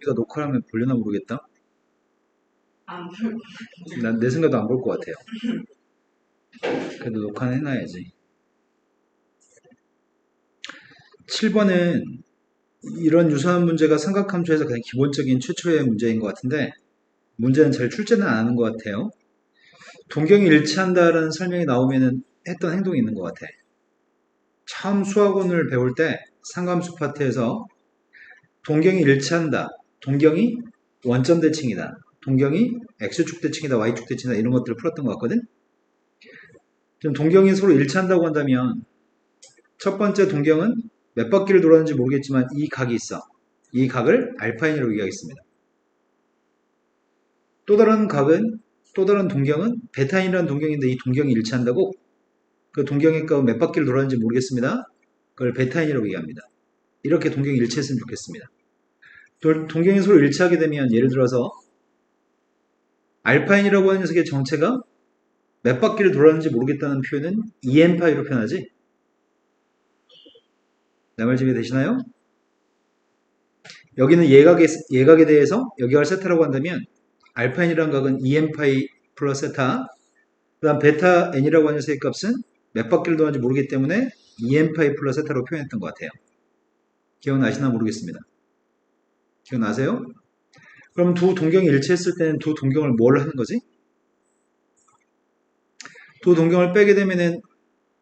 이가 녹화를 하면 보려나 모르겠다. 안 볼. 난 내 생각도 안 볼 것 같아요. 그래도 녹화는 해놔야지. 7번은 이런 유사한 문제가 삼각함수에서 가장 기본적인 최초의 문제인 것 같은데 문제는 잘 출제는 안 하는 것 같아요. 동경이 일치한다라는 설명이 나오면은 했던 행동이 있는 것 같아. 처음 수학원을 배울 때 상감수 파트에서 동경이 일치한다. 동경이 원점 대칭이다. 동경이 x축 대칭이다. y축 대칭이다. 이런 것들을 풀었던 것 같거든. 좀 동경이 서로 일치한다고 한다면 첫 번째 동경은 몇 바퀴를 돌았는지 모르겠지만 이 각이 있어. 이 각을 알파인이라고 얘기하겠습니다. 또 다른 각은 또 다른 동경은 베타인이라는 동경인데 이 동경이 일치한다고 그 동경의 값은 몇 바퀴를 돌았는지 모르겠습니다. 그걸 베타인이라고 얘기합니다. 이렇게 동경이 일치했으면 좋겠습니다. 동경이 서로 일치하게 되면 예를 들어서 알파인이라고 하는 녀석의 정체가 몇 바퀴를 돌았는지 모르겠다는 표현은 EM파이로 표현하지? 내 말 좀 이해되시나요? 여기는 예각에 대해서 여기가 세타라고 한다면 알파인이라는 각은 EM파이 플러스 세타 그 다음 베타 n이라고 하는 녀석의 값은 몇 바퀴를 도는지 모르기 때문에 EM파이 플러스 세타로 표현했던 것 같아요. 기억나시나 모르겠습니다. 기억나세요? 그럼 두 동경이 일치했을 때는 두 동경을 뭘 하는 거지? 두 동경을 빼게 되면은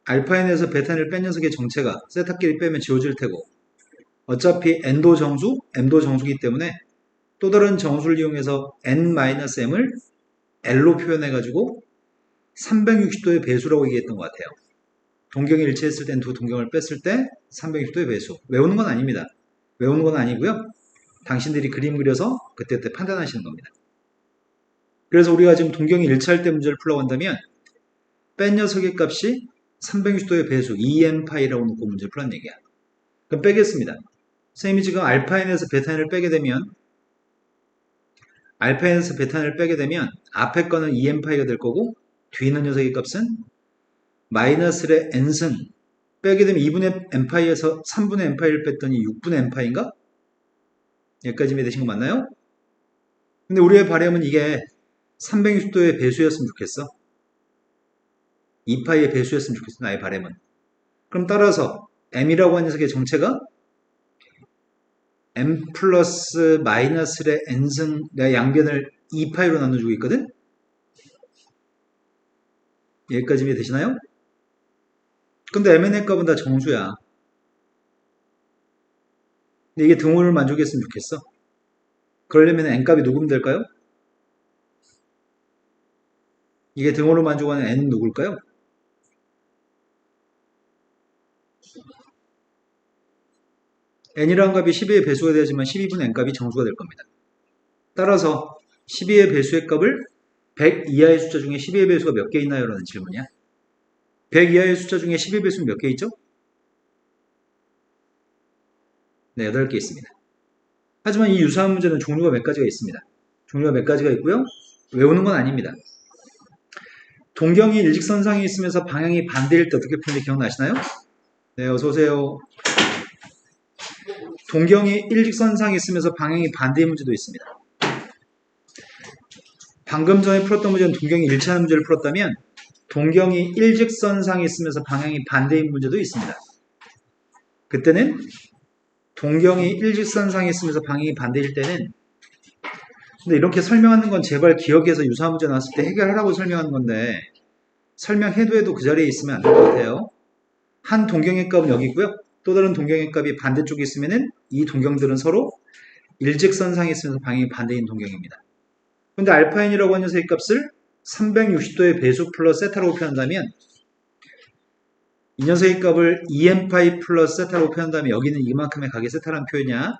알파인에서 베타인을 뺀 녀석의 정체가 세타끼리 빼면 지워질 테고 어차피 n도 정수, m도 정수기 때문에 또 다른 정수를 이용해서 n-m을 l로 표현해가지고 360도의 배수라고 얘기했던 것 같아요. 동경이 일치했을 땐 두 동경을 뺐을 때 360도의 배수. 외우는 건 아닙니다. 외우는 건 아니고요. 당신들이 그림 그려서 그때그때 판단하시는 겁니다. 그래서 우리가 지금 동경이 일치할 때 문제를 풀려고 한다면 뺀 녀석의 값이 360도의 배수 2n파이라고 놓고 문제를 풀란 얘기야. 그럼 빼겠습니다. 선생님이 지금 알파인에서 베타인을 빼게 되면 알파인에서 베타인을 빼게 되면 앞에 거는 2n파이가 될 거고 뒤에 있는 녀석의 값은 마이너스의 n승 빼게 되면 2분의 n파이에서 3분의 n파이를 뺐더니 6분의 n파이인가? 여기까지 이해되신 거 맞나요? 근데 우리의 바람은 이게 360도의 배수였으면 좋겠어. 2파이의 배수였으면 좋겠어. 나의 바람은. 그럼 따라서 m이라고 하는 녀석의 정체가 m 플러스 마이너스의 n승 내가 양변을 2파이로 나눠주고 있거든? 여기까지 이해되시나요? 근데 mn의 값은 다 정수야. 근데 이게 등호를 만족했으면 좋겠어. 그러려면 n값이 누구면 될까요? 이게 등호를 만족하는 n은 누굴까요? n이라는 값이 12의 배수가 되지만 12분의 n값이 정수가 될 겁니다. 따라서 12의 배수의 값을 100 이하의 숫자 중에 12의 배수가 몇 개 있나요? 라는 질문이야. 100 이하의 숫자 중에 12의 배수는 몇 개 있죠? 네, 8개 있습니다. 하지만 이 유사한 문제는 종류가 몇 가지가 있습니다. 종류가 몇 가지가 있고요. 외우는 건 아닙니다. 동경이 일직선상에 있으면서 방향이 반대일 때 어떻게 표현이 기억나시나요? 네, 어서오세요. 동경이 일직선상에 있으면서 방향이 반대인 문제도 있습니다. 방금 전에 풀었던 문제는 동경이 일치하는 문제를 풀었다면 동경이 일직선상에 있으면서 방향이 반대인 문제도 있습니다. 그때는 동경이 일직선상에 있으면서 방향이 반대일 때는 근데 이렇게 설명하는 건 제발 기억해서 유사한 문제 나왔을 때 해결하라고 설명하는 건데 설명해도 해도 그 자리에 있으면 안 될 것 같아요. 한 동경의 값은 여기 있고요. 또 다른 동경의 값이 반대쪽에 있으면은 이 동경들은 서로 일직선상에 있으면서 방향이 반대인 동경입니다. 근데 알파인이라고 하는 녀석의 값을 360도의 배수 플러스 세타라고 표현한다면 이 녀석의 값을 2n파이 플러스 세타라고 표현한다면 여기는 이만큼의 각의 세타라는 표현이야.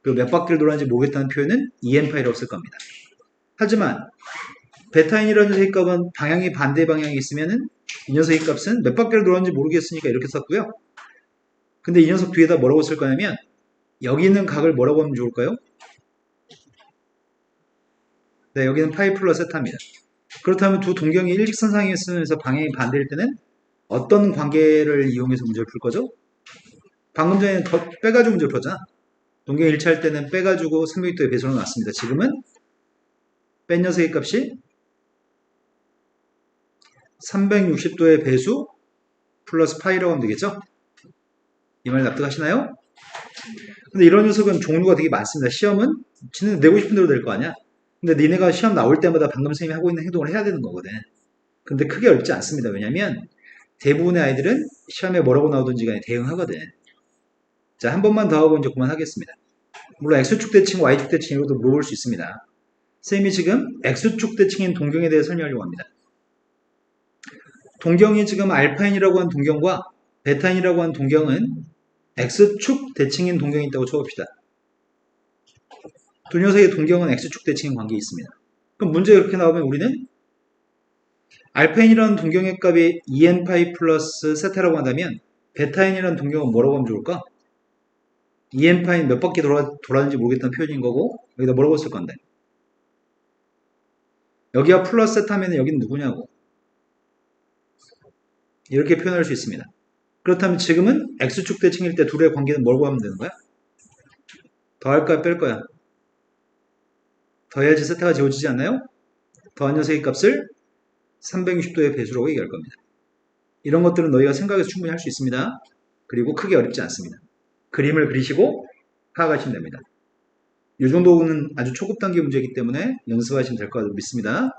그리고 몇 바퀴를 돌았는지 모르겠다는 표현은 2n파이라고 쓸 겁니다. 하지만 베타인이라는 녀석의 값은 방향이 반대 방향이 있으면은 이 녀석의 값은 몇 바퀴를 돌았는지 모르겠으니까 이렇게 썼고요. 근데 이 녀석 뒤에다 뭐라고 쓸 거냐면 여기 있는 각을 뭐라고 하면 좋을까요? 네, 여기는 파이 플러스 세타입니다. 그렇다면 두 동경이 일직선상에 있으면서 방향이 반대일 때는 어떤 관계를 이용해서 문제를 풀 거죠? 방금 전에 더 빼가지고 문제를 풀었잖아. 동경 1차 할 때는 빼가지고 360도의 배수로 놨습니다. 지금은 뺀 녀석의 값이 360도의 배수 플러스 파이라고 하면 되겠죠? 이 말 납득하시나요? 근데 이런 녀석은 종류가 되게 많습니다. 시험은 지는 내고 싶은 대로 될 거 아니야? 근데 니네가 시험 나올 때마다 방금 선생님이 하고 있는 행동을 해야 되는 거거든. 근데 크게 어렵지 않습니다. 왜냐면 대부분의 아이들은 시험에 뭐라고 나오든지 간에 대응하거든. 자, 한 번만 더 하고 이제 그만하겠습니다. 물론 X축 대칭, Y축 대칭 이것도 물어볼 수 있습니다. 선생님이 지금 X축 대칭인 동경에 대해 설명하려고 합니다. 동경이 지금 알파인이라고 한 동경과 베타인이라고 한 동경은 X축 대칭인 동경이 있다고 쳐봅시다. 두 녀석의 동경은 X축 대칭인 관계에 있습니다. 그럼 문제가 이렇게 나오면 우리는 알파인이라는 동경의 값이 2n파이 플러스 세타라고 한다면 베타인이라는 동경은 뭐라고 하면 좋을까? 2n파이 몇 바퀴 돌았는지 모르겠다는 표현인 거고 여기다 뭐라고 쓸 건데? 여기가 플러스 세타면 여기는 누구냐고 이렇게 표현할 수 있습니다. 그렇다면 지금은 X축 대칭일 때 둘의 관계는 뭐라고 하면 되는 거야? 더할까요? 뺄 거야? 더해야지 세타가 지워지지 않나요? 더한 녀석의 값을 360도의 배수라고 얘기할 겁니다. 이런 것들은 너희가 생각해서 충분히 할 수 있습니다. 그리고 크게 어렵지 않습니다. 그림을 그리시고 파악하시면 됩니다. 이 정도는 아주 초급 단계 문제이기 때문에 연습하시면 될 거라고 믿습니다.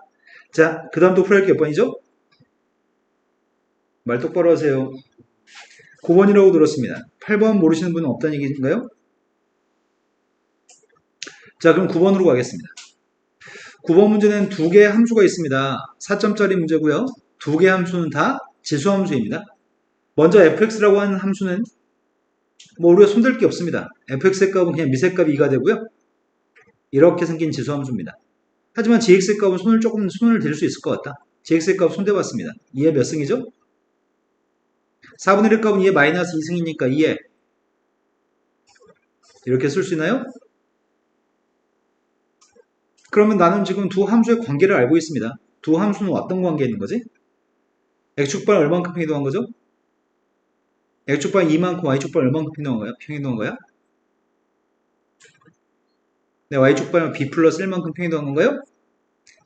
자, 그 다음 또 풀어야 할 게 몇 번이죠? 말 똑바로 하세요. 9번이라고 들었습니다. 8번 모르시는 분은 없다는 얘기인가요? 자, 그럼 9번으로 가겠습니다. 9번 문제는 두 개의 함수가 있습니다. 4점짜리 문제고요. 두 개의 함수는 다 지수함수입니다. 먼저 fx라고 하는 함수는 뭐 우리가 손댈 게 없습니다. fx의 값은 그냥 미세값이 2가 되고요. 이렇게 생긴 지수함수입니다. 하지만 gx의 값은 손을 댈 수 있을 것 같다. gx의 값 손대봤습니다. 2의 몇 승이죠? 4분의 1의 값은 2의 마이너스 2승이니까 2에 이렇게 쓸 수 있나요? 그러면 나는 지금 두 함수의 관계를 알고 있습니다. 두 함수는 어떤 관계에 있는 거지? x축발 얼만큼 평행이동한 거죠? x축발 2만큼 y축발 얼만큼 평행이동한 거야? 네, y축발은 b 플러스 1만큼 평행이동한 건가요?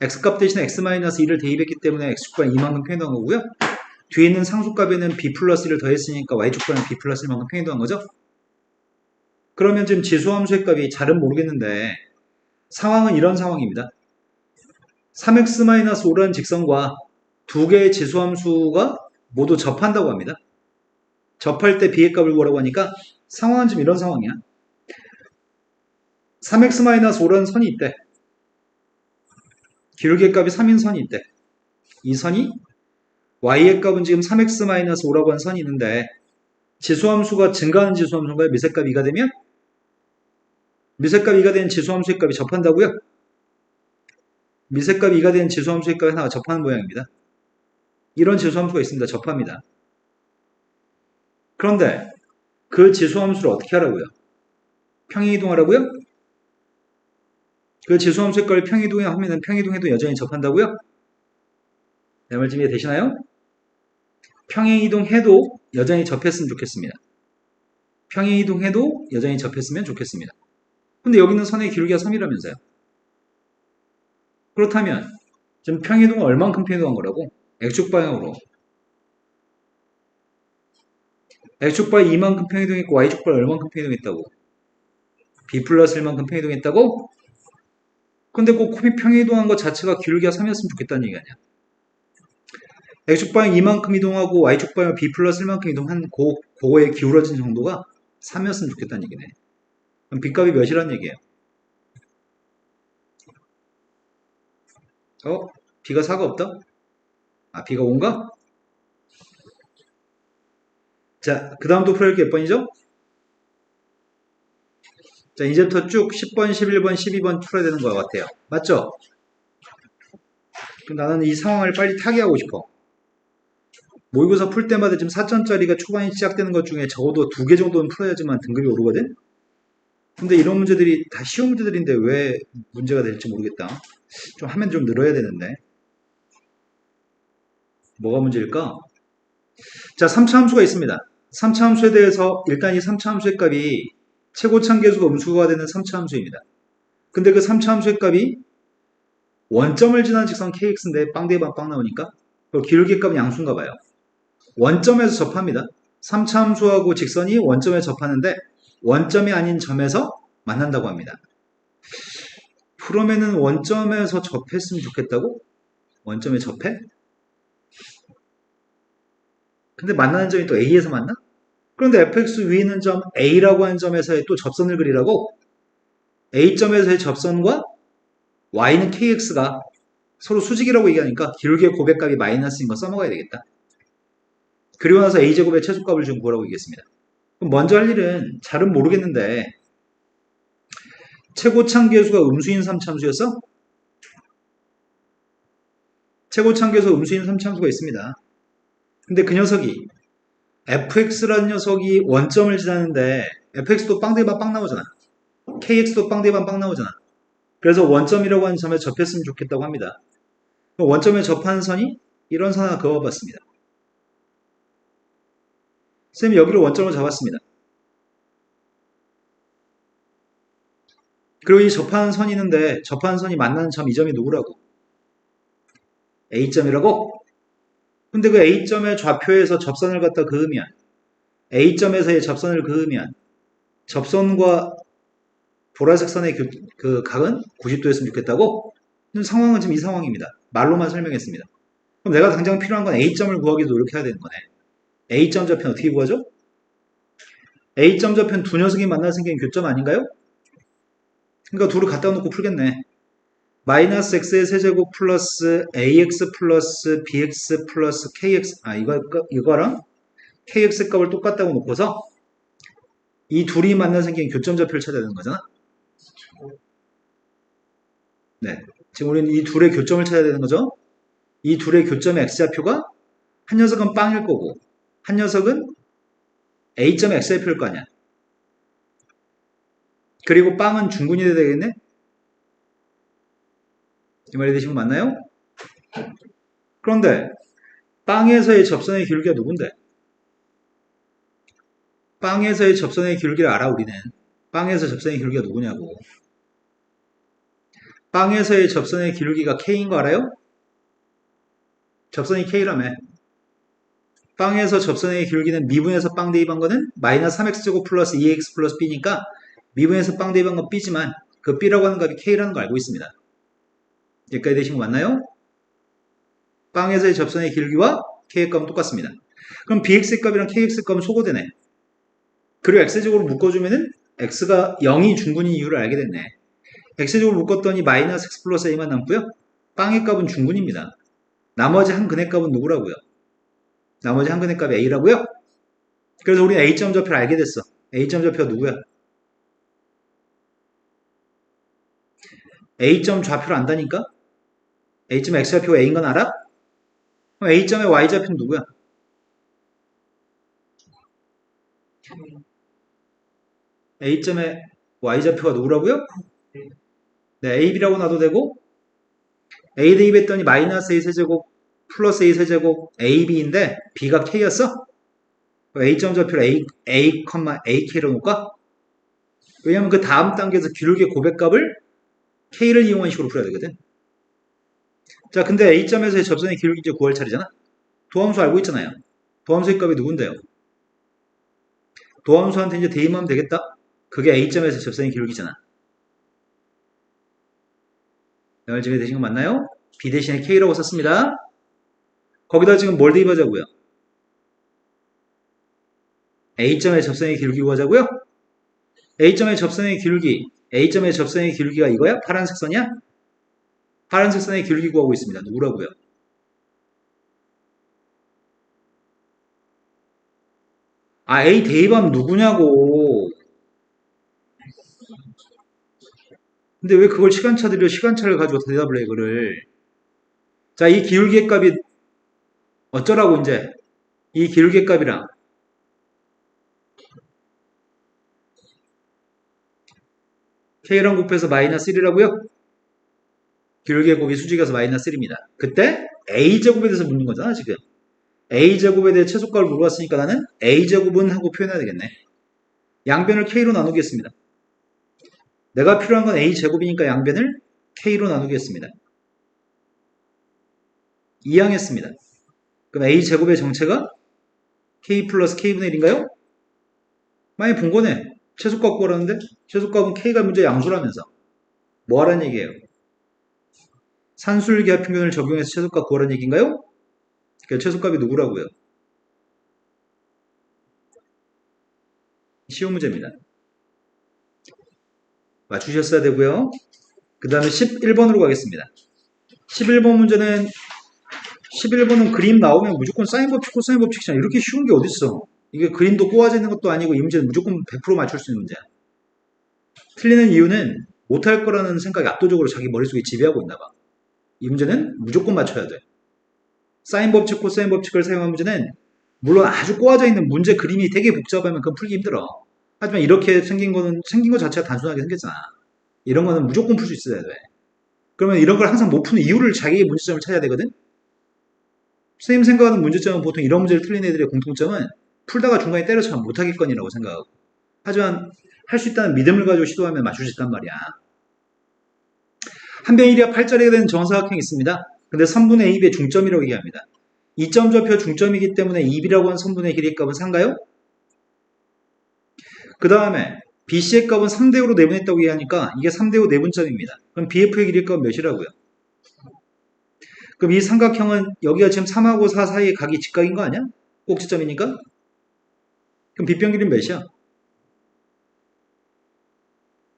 x값 대신에 x-2를 대입했기 때문에 x축발 2만큼 평행이동한 거고요. 뒤에 있는 상수값에는 b 플러스 1을 더했으니까 y축발은 b 플러스 1만큼 평행이동한 거죠? 그러면 지금 지수함수의 값이 잘은 모르겠는데 상황은 이런 상황입니다. 3x-5라는 직선과 두 개의 지수함수가 모두 접한다고 합니다. 접할 때 b의 값을 구하라고 하니까 상황은 지금 이런 상황이야. 3x-5라는 선이 있대. 기울기의 값이 3인 선이 있대. 이 선이 y의 값은 지금 3x-5라고 하는 선이 있는데 지수함수가 증가하는 지수함수인가요? 미세값 2가 되면? 미세값 2가 되는 지수함수의 값이 접한다고요? 미세값 2가 되는 지수함수의 값이 하나가 접하는 모양입니다. 이런 지수함수가 있습니다. 접합니다. 그런데 그 지수함수를 어떻게 하라고요? 평행이동하라고요? 그 지수함수의 값을 평행이동하면 평행이동해도 여전히 접한다고요? 내 말 좀 이해되시나요? 평행이동해도 여전히 접했으면 좋겠습니다. 평행이동해도 여전히 접했으면 좋겠습니다. 근데 여기 있는 선의 기울기가 3이라면서요. 그렇다면 지금 평행이동은 얼만큼 평행이동한 거라고? X축 방향으로. X축방이 이만큼 평행이동했고 Y축방이 얼만큼 평행이동했다고? B 플러스 1만큼 평행이동했다고? 근데 꼭 평행이동한 것 자체가 기울기가 3이었으면 좋겠다는 얘기 아니야. X축방이 이만큼 이동하고 Y축방이 B 플러스 1만큼 이동한 그거의 기울어진 정도가 3이었으면 좋겠다는 얘기네. 그럼 B값이 몇이란 얘기예요? B가 4가 없다? 아, B가 5인가? 자, 그 다음 또 풀어야 할 게 몇 번이죠? 자, 이제부터 쭉 10번, 11번, 12번 풀어야 되는 것 같아요. 맞죠? 그럼 나는 이 상황을 빨리 타개하고 싶어. 모의고사 풀 때마다 지금 4점짜리가 초반에 시작되는 것 중에 적어도 2개 정도는 풀어야지만 등급이 오르거든? 근데 이런 문제들이 다 쉬운 문제들인데 왜 문제가 될지 모르겠다. 좀 하면 좀 늘어야 되는데. 뭐가 문제일까? 자, 3차 함수가 있습니다. 3차 함수에 대해서 일단 이 3차 함수의 값이 최고참 계수가 음수가 되는 3차 함수입니다. 근데 그 3차 함수의 값이 원점을 지나는 직선 kx인데 빵 대방 빵 나오니까 그 기울기 값은 양수인가 봐요. 원점에서 접합니다. 3차 함수하고 직선이 원점에 접하는데 원점이 아닌 점에서 만난다고 합니다. 그러면은 원점에서 접했으면 좋겠다고? 원점에 접해? 근데 만나는 점이 또 A에서 만나? 그런데 fx 위에 있는 점 A라고 하는 점에서의 또 접선을 그리라고 A점에서의 접선과 y는 kx가 서로 수직이라고 얘기하니까 기울기의 고백값이 마이너스인 거 써먹어야 되겠다. 그리고 나서 a제곱의 최소값을 좀 구하라고 얘기했습니다. 그럼 먼저 할 일은 잘은 모르겠는데 최고참 계수가 음수인 3참수였어? 최고참 계수가 음수인 3참수가 있습니다. 근데 그 녀석이 fx라는 녀석이 원점을 지나는데 fx도 빵 대반 빵 나오잖아. kx도 빵 대반 빵 나오잖아. 그래서 원점이라고 하는 점에 접했으면 좋겠다고 합니다. 원점에 접한 선이 이런 선 하나 그어봤습니다. 쌤이 여기를 원점으로 잡았습니다. 그리고 이 접하는 선이 있는데 접하는 선이 만나는 점 이 점이 누구라고? A점이라고? 근데 그 A점의 좌표에서 접선을 갖다 그으면 A점에서의 접선을 그으면 접선과 보라색 선의 그 각은 90도였으면 좋겠다고? 상황은 지금 이 상황입니다. 말로만 설명했습니다. 그럼 내가 당장 필요한 건 A점을 구하기 노력해야 되는 거네. A점 좌표는 어떻게 구하죠? A점 좌표는 두 녀석이 만나 생긴 교점 아닌가요? 그러니까 둘을 갖다 놓고 풀겠네. 마이너스 x의 세제곱 플러스 ax 플러스 bx 플러스 kx 이거랑 kx 값을 똑같다고 놓고서 이 둘이 만나 생긴 교점 좌표를 찾아야 되는 거잖아. 네, 지금 우리는 이 둘의 교점을 찾아야 되는 거죠. 이 둘의 교점의 x좌표가 한 녀석은 빵일 거고 한 녀석은 a점의 x좌표일 거 아니야. 그리고 빵은 중근이 돼야 되겠네. 이 말이 되신 거 맞나요? 그런데 빵에서의 접선의 기울기가 누군데? 빵에서의 접선의 기울기를 알아 우리는. 빵에서 접선의 기울기가 누구냐고. 빵에서의 접선의 기울기가 K인 거 알아요? 접선이 K라며. 빵에서 접선의 기울기는 미분에서 빵 대입한 거는 마이너스 3x제곱 플러스 2x 플러스 b니까 미분에서 빵 대입한 건 b지만 그 b라고 하는 값이 K라는 거 알고 있습니다. 여기까지 되신 거 맞나요? 빵에서의 접선의 길기와 K의 값은 똑같습니다. 그럼 BX의 값이랑 KX의 값은 소거되네. 그리고 X제곱으로 묶어주면은 X가 0이 중근인 이유를 알게 됐네. X제곱으로 묶었더니 마이너스 X 플러스 A만 남고요. 빵의 값은 중근입니다. 나머지 한 근의 값은 누구라고요? 나머지 한 근의 값이 A라고요? 그래서 우리는 A점 좌표를 알게 됐어. A점 좌표가 누구야? A점 좌표를 안다니까? A점 X좌표가 A인 건 알아? 그럼 A점의 Y좌표는 누구야? A점의 Y좌표가 누구라고요? 네, AB라고 놔도 되고 A 대입했더니 마이너스 A 세제곱 플러스 A 세제곱 AB인데 B가 K였어? A점 좌표를 AK로 놓을까? 왜냐면 그 다음 단계에서 기울기의 고백값을 K를 이용한 식으로 풀어야 되거든. 자, 근데 A점에서의 접선의 기울기 이제 구할 차례잖아. 도함수 알고 있잖아요. 도함수의 값이 누군데요? 도함수한테 이제 대입하면 되겠다. 그게 A점에서 접선의 기울기잖아. 오늘 지금 되신 거 맞나요? B 대신에 K라고 썼습니다. 거기다 지금 뭘 대입하자고요? A점의 접선의 기울기 구하자고요? A점의 접선의 기울기, A점의 접선의 기울기가 이거야? 파란색 선이야? 파란색 선의 기울기 구하고 있습니다. 누구라고요? 아, A 대입하면 누구냐고. 근데 왜 그걸 시간차를 가지고 대답을 해, 이거를. 자, 이 기울기의 값이 어쩌라고, 이제. 이 기울기의 값이랑. K랑 곱해서 마이너스 1이라고요? 기울기의 곱이 수직에서 마이너스 1입니다. 그때 A제곱에 대해서 묻는 거잖아, 지금. A제곱에 대해 최소값을 물어봤으니까 나는 A제곱은 하고 표현해야 되겠네. 양변을 K로 나누겠습니다. 내가 필요한 건 A제곱이니까 양변을 K로 나누겠습니다. 이항했습니다. 그럼 A제곱의 정체가 K 플러스 K분의 1인가요? 많이 본 거네. 최소값 구하라는데 최소값은 K가 문제 양수라면서 뭐 하라는 얘기예요? 산술기하 평균을 적용해서 최소값 구하라는 얘기인가요? 그러니까 최소값이 누구라고요? 쉬운 문제입니다. 맞추셨어야 되고요. 그 다음에 11번으로 가겠습니다. 11번은 그림 나오면 무조건 사인 법칙, 코사인 법칙이잖아. 이렇게 쉬운 게 어딨어. 이게 그림도 꼬아져 있는 것도 아니고 이 문제는 무조건 100% 맞출 수 있는 문제야. 틀리는 이유는 못할 거라는 생각이 압도적으로 자기 머릿속에 지배하고 있나 봐. 이 문제는 무조건 맞춰야 돼. 사인 법칙, 코사인 법칙을 사용한 문제는 물론 아주 꼬아져 있는 문제 그림이 되게 복잡하면 그건 풀기 힘들어. 하지만 이렇게 생긴 거 자체가 단순하게 생겼잖아. 이런 거는 무조건 풀 수 있어야 돼. 그러면 이런 걸 항상 못 푸는 이유를 자기의 문제점을 찾아야 되거든? 선생님 생각하는 문제점은 보통 이런 문제를 틀린 애들의 공통점은 풀다가 중간에 때려치면 못하겠거니라고 생각하고. 하지만 할 수 있다는 믿음을 가지고 시도하면 맞출 수 있단 말이야. 한 변 1이와 8자리가 되는 정사각형이 있습니다. 근데 3분의 2의 중점이라고 얘기합니다. 2점 좌표 중점이기 때문에 2b라고 하는 선분의 길이의 값은 4인가요? 그 다음에 BC의 값은 3대5로 내분했다고 얘기하니까 이게 3대5 내분점입니다. 그럼 BF의 길이의 값은 몇이라고요? 그럼 이 삼각형은 여기가 지금 3하고 4 사이의 각이 직각인 거 아니야? 꼭지점이니까? 그럼 빗변 길이는 몇이야?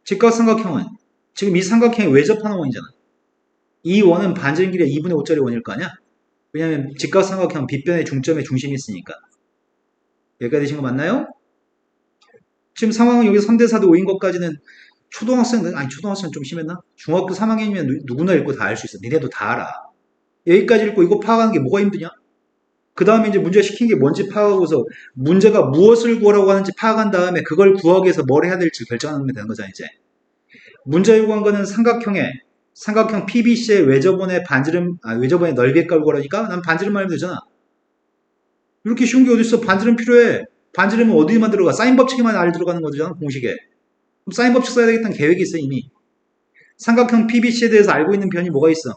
직각 삼각형은 지금 이 삼각형이 왜 접하는 원이잖아. 이 원은 반지름 길이가 2분의 5짜리 원일 거 아니야? 왜냐면 직각 삼각형 빗변의 중점에 중심이 있으니까. 여기까지 되신 거 맞나요? 지금 상황은 여기 3대4대 5인 것까지는 초등학생은 좀 심했나? 중학교 3학년이면 누구나 읽고 다 알 수 있어. 니네도 다 알아. 여기까지 읽고 이거 파악하는 게 뭐가 힘드냐? 그 다음에 이제 문제가 시킨 게 뭔지 파악하고서 문제가 무엇을 구하라고 하는지 파악한 다음에 그걸 구하기 위해서 뭘 해야 될지 결정하면 되는 거잖아, 이제. 문제 요구한 거는 삼각형 PBC의 외접원의 외접원의 넓이의 값을 구하라니까 난 반지름만 하면 되잖아. 이렇게 쉬운 게 어딨어? 반지름 필요해. 반지름은 어디만 들어가? 사인 법칙에만 R 들어가는 거잖아, 공식에. 그럼 사인 법칙 써야 되겠다는 계획이 있어, 이미. 삼각형 PBC에 대해서 알고 있는 변이 뭐가 있어?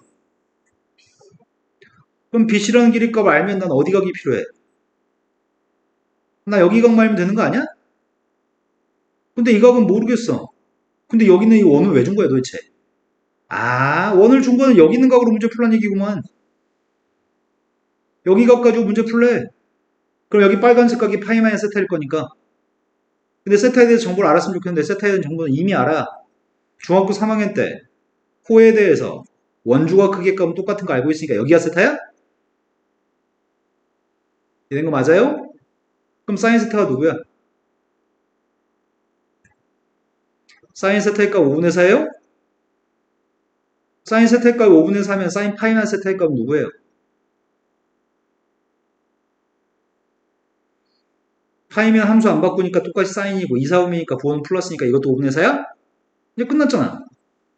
그럼 BC라는 길이값을 알면 난 어디 각이 필요해? 나 여기 각만 알면 되는 거 아니야? 근데 이 각은 모르겠어. 근데 여기 있는 이 원은 왜 준 거야, 도대체? 원을 준 거는 여기 있는 각으로 문제 풀란 얘기구만. 여기 각 가지고 문제 풀래. 그럼 여기 빨간색 각이 파이 마이너스 세타일 거니까. 근데 세타에 대해서 정보를 알았으면 좋겠는데 세타에 대한 정보는 이미 알아. 중학교 3학년 때 호에 대해서 원주가 크기 값은 똑같은 거 알고 있으니까 여기가 세타야? 이런 거 맞아요? 그럼 사인 세타가 누구야? 사인 세타의 값 5분의 4예요? 사인 세타의 값 5분의 4면 사인 파이 마이너스 세타의 값은 누구예요? 파이면 함수 안 바꾸니까 똑같이 사인이고 2, 4분이니까 부호는 플러스니까 이것도 5분의 4야? 이제 끝났잖아.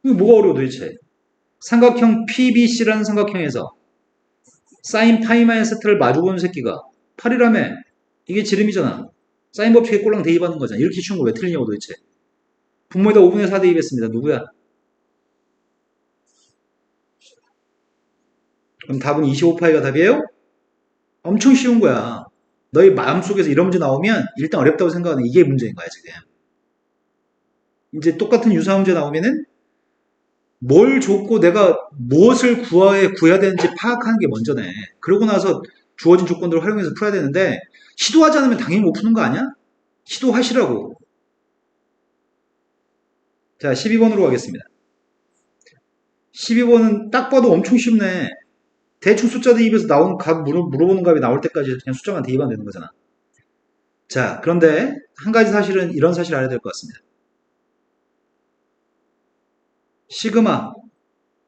이거 뭐가 어려워 도대체? 삼각형 PBC라는 삼각형에서 사인 파이 마이너스 세타를 마주보는 새끼가 8이라며. 이게 지름이잖아. 사인 법칙에 꼴랑 대입하는 거잖아. 이렇게 쉬운 거 왜 틀리냐고 도대체. 분모에다 5분의 4 대입했습니다. 누구야? 그럼 답은 25파이가 답이에요? 엄청 쉬운 거야. 너희 마음속에서 이런 문제 나오면 일단 어렵다고 생각하는 이게 문제인 거야 지금. 이제 똑같은 유사한 문제 나오면은 뭘 줬고 내가 무엇을 구해야 되는지 파악하는 게 먼저네. 그러고 나서 주어진 조건들을 활용해서 풀어야 되는데 시도하지 않으면 당연히 못 푸는 거 아니야? 시도하시라고. 자, 12번으로 가겠습니다. 12번은 딱 봐도 엄청 쉽네. 대충 숫자 대입에서 나온 값 물어보는 값이 나올 때까지 그냥 숫자만 대입하면 되는 거잖아. 자, 그런데 한 가지 사실은 이런 사실을 알아야 될 것 같습니다. 시그마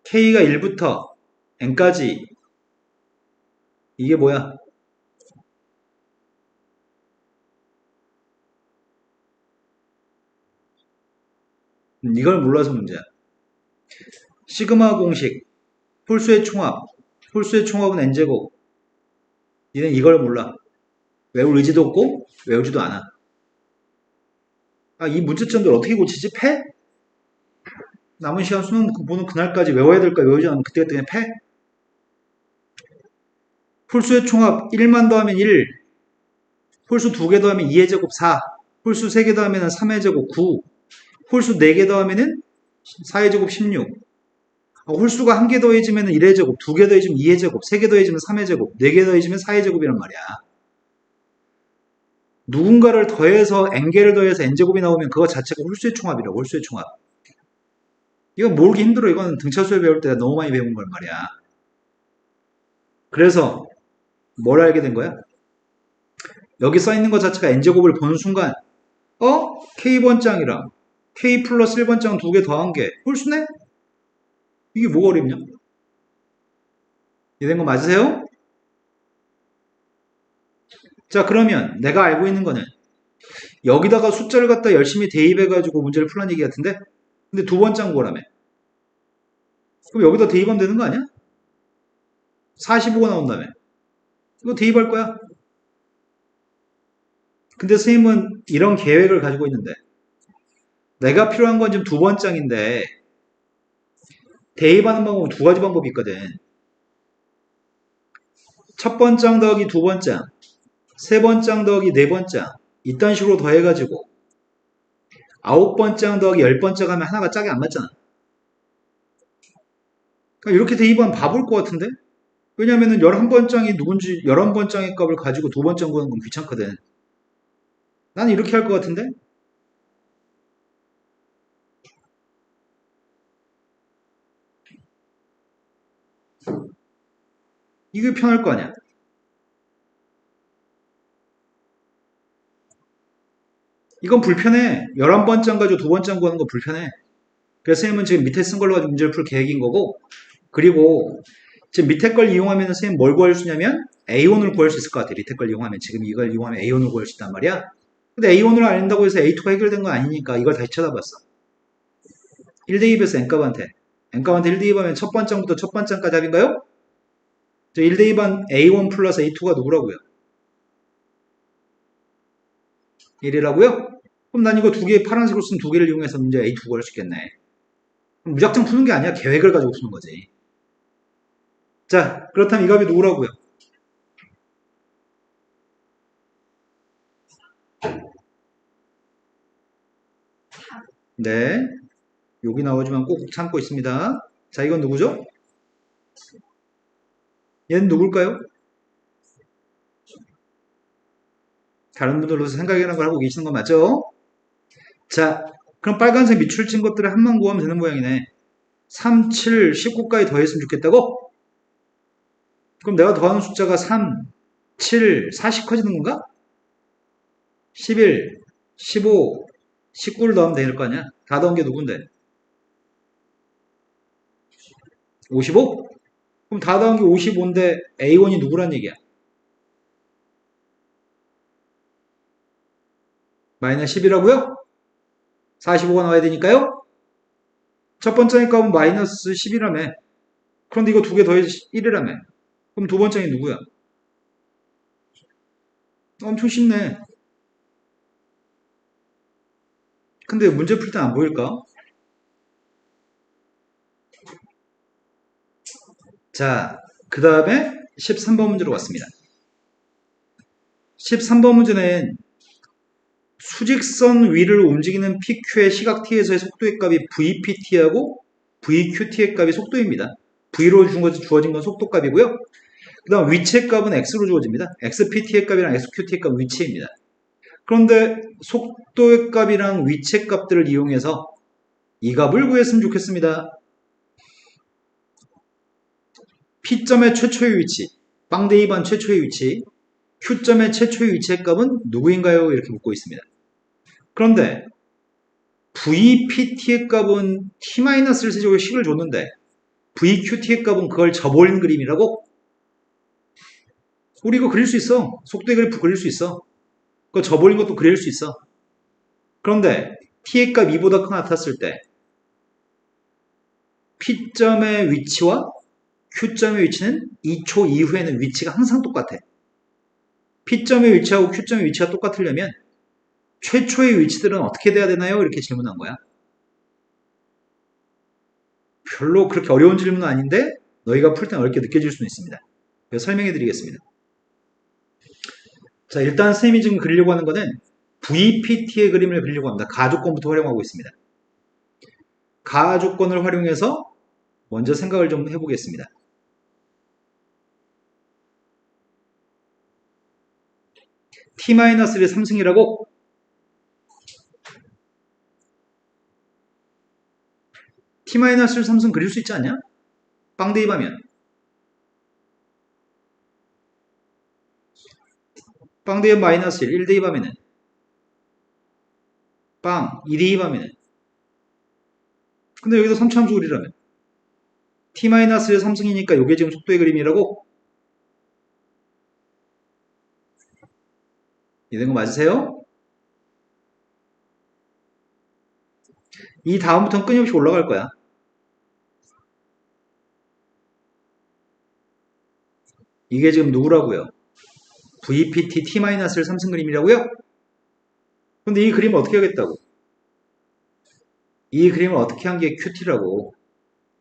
K가 1부터 N까지 이게 뭐야? 이걸 몰라서 문제야. 시그마 공식, 홀수의 총합은 N제곱. 니는 이걸 몰라. 외울 의지도 없고 외우지도 않아. 아, 이 문제점들 어떻게 고치지? 패? 남은 시간 수능 보는 그날까지 외워야 될까? 외우지 않으면 그때그때 그냥 패? 홀수의 총합 1만 더하면 1, 홀수 2개 더하면 2의 제곱 4, 홀수 3개 더하면 3의 제곱 9, 홀수 4개 더하면 4의 제곱 16, 홀수가 1개 더해지면 1의 제곱, 2개 더해지면 2의 제곱, 3개 더해지면 3의 제곱, 4개 더해지면 4의 제곱이란 말이야. 누군가를 더해서 n개를 더해서 n제곱이 나오면 그거 자체가 홀수의 총합이라고. 홀수의 총합. 이건 모르기 힘들어. 이건 등차 수열 배울 때 너무 많이 배운 걸 말이야. 그래서 뭘 알게 된 거야? 여기 써있는 것 자체가 n제곱을 보는 순간 k번장이랑 k 플러스 1번장 2개 더한 게 홀수네? 이게 뭐가 어렵냐? 이해된 거 맞으세요? 자, 그러면 내가 알고 있는 거는 여기다가 숫자를 갖다 열심히 대입해가지고 문제를 풀란 얘기 같은데, 근데 2번장 구하라며. 그럼 여기다 대입하면 되는 거 아니야? 45가 나온다며. 이거 대입할 거야. 근데 선생님은 이런 계획을 가지고 있는데, 내가 필요한 건 지금 2번장인데, 대입하는 방법은 2가지 방법이 있거든. 첫 번장 더하기 2번장, 세 번장 더하기 4번장, 이딴 식으로 더해가지고 9번장 더하기 10번장 하면 하나가 짝이 안 맞잖아. 그러니까 이렇게 대입하면 바볼 것 같은데? 왜냐면은 11번장이 누군지 11번장의 값을 가지고 2번장 구하는 건 귀찮거든. 나는 이렇게 할 것 같은데? 이게 편할 거 아니야. 이건 불편해. 11번장 가지고 2번장 구하는 거 불편해. 그래서 선생님은 지금 밑에 쓴 걸로 가지고 문제를 풀 계획인 거고, 그리고 지금 밑에 걸 이용하면 선생님 뭘 구할 수 있냐면 A1을 구할 수 있을 것 같아. 밑에 걸 이용하면. 지금 이걸 이용하면 A1을 구할 수 있단 말이야. 근데 A1을 안 한다고 해서 A2가 해결된 건 아니니까 이걸 다시 쳐다봤어. 1대입에서 N값한테. N값한테 1대입하면 첫 번장부터 첫 번장까지 합인가요? 1대입한 A1 플러스 A2가 누구라고요? 1이라고요? 그럼 난 이거 2개, 파란색으로 쓴 2개를 이용해서 문제 A2 구할 수 있겠네. 무작정 푸는 게 아니야. 계획을 가지고 푸는 거지. 자, 그렇다면 이 값이 누구라고요? 네. 여기 나오지만 꼭 참고 있습니다. 자, 이건 누구죠? 얘는 누굴까요? 다른 분들로서 생각이라는 걸 하고 계시는 거 맞죠? 자, 그럼 빨간색 밑줄 친 것들을 한만 구하면 되는 모양이네. 3, 7, 19까지 더했으면 좋겠다고? 그럼 내가 더하는 숫자가 3, 7, 40 커지는 건가? 11, 15, 19를 더하면 될 거 아니야? 다 더한 게 누군데? 55? 그럼 다 더한 게 55인데 A1이 누구란 얘기야? 마이너스 10이라고요? 45가 나와야 되니까요? 첫 번째 값은 마이너스 10이라며. 그런데 이거 2개 더해서 1이라며. 그럼 두 번째는 누구야? 엄청 쉽네. 근데 문제 풀 때 안 보일까? 자, 그 다음에 13번 문제로 왔습니다. 13번 문제는 수직선 위를 움직이는 PQ의 시각 t에서의 속도의 값이 VPT하고 VQT의 값이 속도입니다. V로 주어진 건 속도값이고요. 그 다음 위치의 값은 X로 주어집니다. XPT의 값이랑 XQT의 값은 위치입니다. 그런데 속도의 값이랑 위치의 값들을 이용해서 이 값을 구했으면 좋겠습니다. P점의 최초의 위치, 빵대입한 최초의 위치, Q점의 최초의 위치의 값은 누구인가요? 이렇게 묻고 있습니다. 그런데 VPT의 값은 T-를 세제곱 식을 줬는데 VQT의 값은 그걸 접어올린 그림이라고? 우리 이거 그릴 수 있어. 속도의 그래프 그릴 수 있어. 그거 접어올린 것도 그릴 수 있어. 그런데 T의 값 2보다 크게 나타났을 때 P점의 위치와 Q점의 위치는 2초 이후에는 위치가 항상 똑같아. P점의 위치하고 Q점의 위치가 똑같으려면 최초의 위치들은 어떻게 돼야 되나요? 이렇게 질문한 거야. 별로 그렇게 어려운 질문은 아닌데 너희가 풀 땐 어렵게 느껴질 수는 있습니다. 그래서 설명해 드리겠습니다. 자, 일단 쌤이 지금 그리려고 하는 거는 VPT의 그림을 그리려고 합니다. 가족권부터 활용하고 있습니다. 가족권을 활용해서 먼저 생각을 좀 해보겠습니다. T-를 3승이라고? T-를 3승 그릴 수 있지 않냐? 빵 대입하면. 빵 대입 마이너스 1, 1 대입하면은 빵, 2 대입하면은 근데 여기서 선차함수 그리라면 T-의 3승이니까 이게 지금 속도의 그림이라고? 이해된 거 맞으세요? 이 다음부터는 끊임없이 올라갈 거야. 이게 지금 누구라고요? VPT T-를 3승 그림이라고요? 근데 이 그림을 어떻게 하겠다고? 이 그림을 어떻게 한 게 QT라고?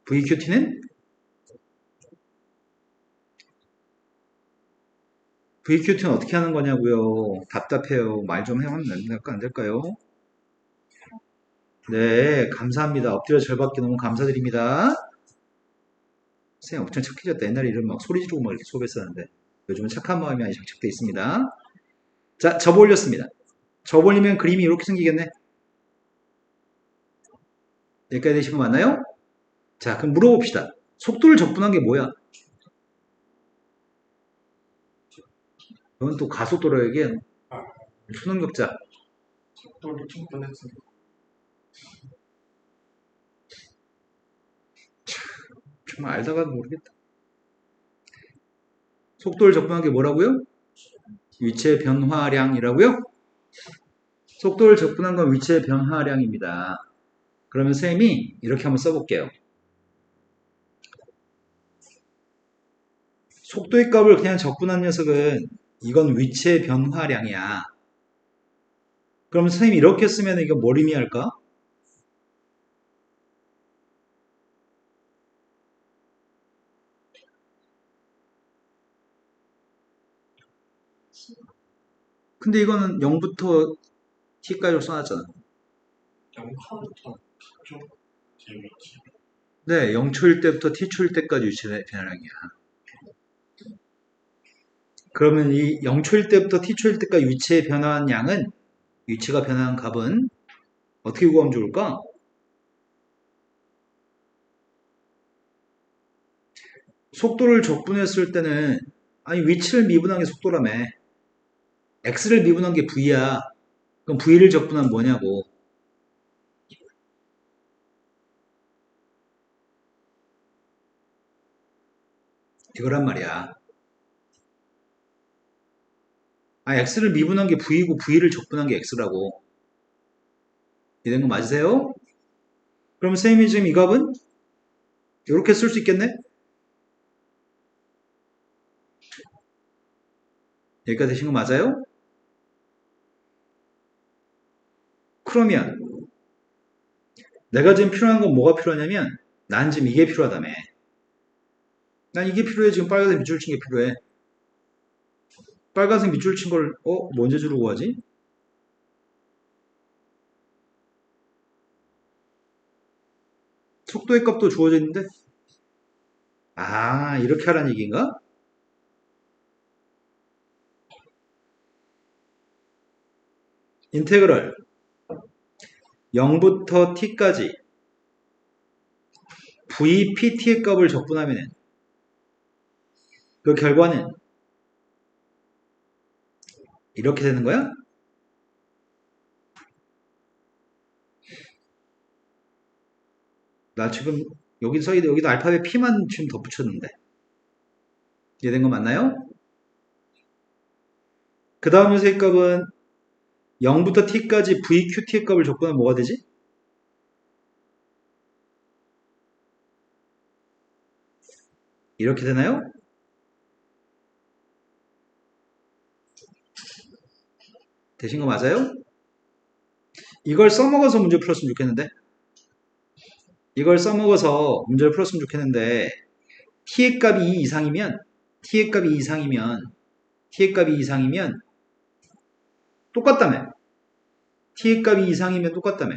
VQT는? VQT는 어떻게 하는 거냐고요? 답답해요. 말 좀 해보면 안 될까요? 네, 감사합니다. 엎드려 절받기 너무 감사드립니다. 선생님 엄청 착해졌다. 옛날에 이런 막 소리 지르고 막 이렇게 수업했었는데 요즘은 착한 마음이 아니 장착돼 있습니다. 자, 접 올렸습니다. 접 올리면 그림이 이렇게 생기겠네. 여기까지 되신 거 맞나요? 자, 그럼 물어봅시다. 속도를 적분한 게 뭐야? 이건 또 가속도로에게 초능력자. 속도를 충분했습니다. 정말 알다가도 모르겠다. 속도를 적분한 게 뭐라고요? 위치의 변화량이라고요? 속도를 적분한 건 위치의 변화량입니다. 그러면 쌤이 이렇게 한번 써볼게요. 속도의 값을 그냥 적분한 녀석은 이건 위치의 변화량이야. 그럼 선생님이 이렇게 쓰면 이거 뭘 의미할까? 근데 이거는 0부터 t까지 써놨잖아. 0칸부터 쭉 재미있지. 네, 0초일 때부터 t초일 때까지 위치의 변화량이야. 그러면 이 0초일 때부터 t초일 때까지 위치의 변화한 양은, 위치가 변화한 값은 어떻게 구하면 좋을까? 속도를 적분했을 때는, 아니 위치를 미분한 게 속도라며. x를 미분한 게 v야. 그럼 v를 적분하면 뭐냐고. 이거란 말이야. 아, x를 미분한 게 v이고 v를 적분한 게 x라고. 이런 거 맞으세요? 그럼 쌤이 지금 이 값은 이렇게 쓸 수 있겠네? 여기까지 되신 거 맞아요? 그러면 내가 지금 필요한 건 뭐가 필요하냐면 난 지금 이게 필요하다며. 난 이게 필요해. 지금 빨간색 밑줄 친 게 필요해. 빨간색 밑줄 친 걸 뭐 언제 주려고 하지? 속도의 값도 주어져 있는데 아 이렇게 하라는 얘기인가? 인테그럴 0부터 t까지 VPT의 값을 적분하면 그 결과는 이렇게 되는 거야? 나 지금 여기도 알파벳 P만 지금 덧붙였는데 이해된 거 맞나요? 그 다음 녀석의 값은 0부터 t까지 VQT의 값을 적분하면 뭐가 되지? 이렇게 되나요? 되신 거 맞아요? 이걸 써먹어서 문제 풀었으면 좋겠는데? 이걸 써먹어서 문제를 풀었으면 좋겠는데, t의 값이 2 이상이면, t의 값이 2 이상이면, t의 값이 2 이상이면, 똑같다며. t의 값이 2 이상이면 똑같다며.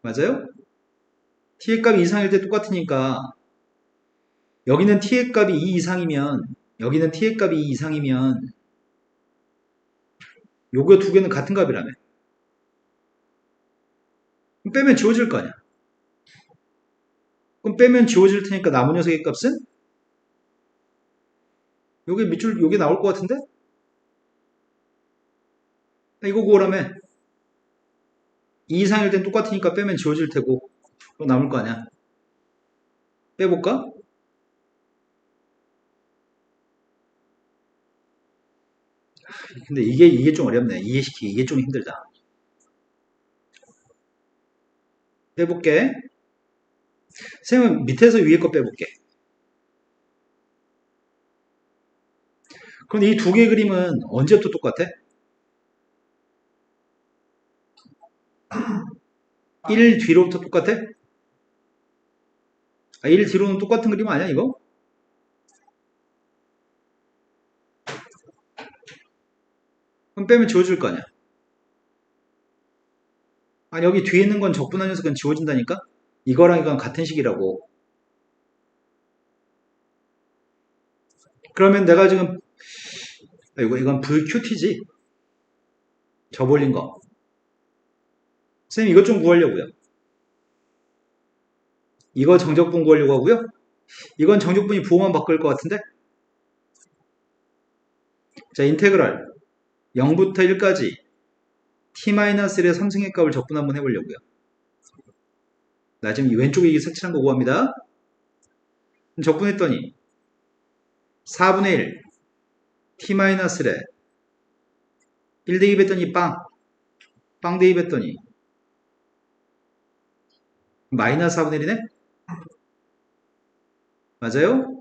맞아요? t의 값이 2 이상일 때 똑같으니까, 여기는 t의 값이 2 이상이면, 여기는 t의 값이 2 이상이면, 요거 두 개는 같은 값이라며. 그럼 빼면 지워질 거 아니야. 그럼 빼면 지워질 테니까 남은 녀석의 값은? 요게 밑줄, 요게 나올 것 같은데? 이거 구하라며. 2 이상일 땐 똑같으니까 빼면 지워질 테고, 그거 남을 거 아니야. 빼볼까? 근데 이게 좀 어렵네. 이해시키기. 이게 좀 힘들다. 빼볼게. 선생님은 밑에서 위에 거 빼볼게. 그럼 이 두 개의 그림은 언제부터 똑같아? 1 뒤로부터 똑같아? 1 뒤로는 똑같은 그림 아니야, 이거? 그럼 빼면 지워질 거 아니야. 아니, 여기 뒤에 있는 건 적분한 녀석은 지워진다니까? 이거랑 이건 같은 식이라고. 그러면 내가 지금, 이건 VQT지? 저볼린 거. 선생님, 이것 좀 구하려고요. 이거 정적분 구하려고 하고요. 이건 정적분이 부호만 바꿀 것 같은데? 자, 인테그랄 0부터 1까지 t-1의 3승의 값을 적분 한번 해보려고요. 나 지금 이 왼쪽에 이 색칠한 거 구합니다. 적분했더니 4분의 1 t-래 1 대입했더니 빵 대입했더니 마이너스 4분의 1이네? 맞아요?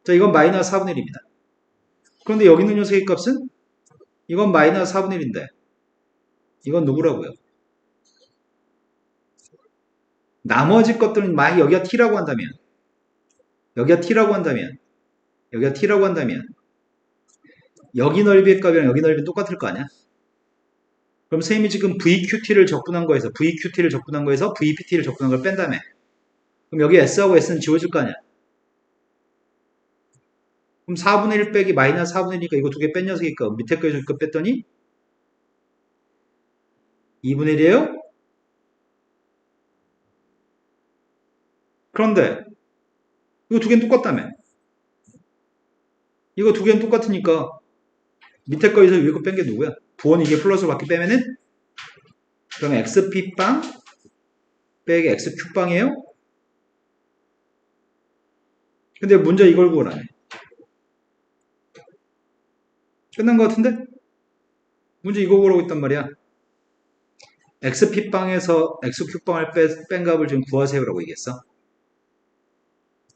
자, 이건 마이너스 4분의 1입니다. 그런데 여기 있는 녀석의 값은? 이건 마이너스 4분의 1인데 이건 누구라고요? 나머지 것들은 만약 여기가 t라고 한다면 여기가 t라고 한다면 여기가 t라고 한다면 여기 넓이의 값이랑 여기 넓이는 똑같을 거 아니야? 그럼 선생님이 지금 VQT를 적분한 거에서 VQT를 적분한 거에서 VPT를 적분한 걸 뺀다며. 그럼 여기 S하고 S는 지워질 거 아니야? 그럼 4분의 1 빼기 마이너스 4분의 1이니까 이거 두 개 뺀 녀석이니까 밑에 거 해줄 거 뺐더니 2분의 1이에요? 그런데 이거 두 개는 똑같다며. 이거 두 개는 똑같으니까 밑에 거에서 위에 거 뺀 게 누구야? 부호는 이게 플러스로 바뀌 빼면은 그러면 XP빵 빼기 XQ빵이에요? 근데 문제 이걸 구하라네. 끝난 것 같은데? 문제 이거 구하라고 했단 말이야. XP빵에서 XQ빵을 뺀 값을 좀 구하세요라고 얘기했어.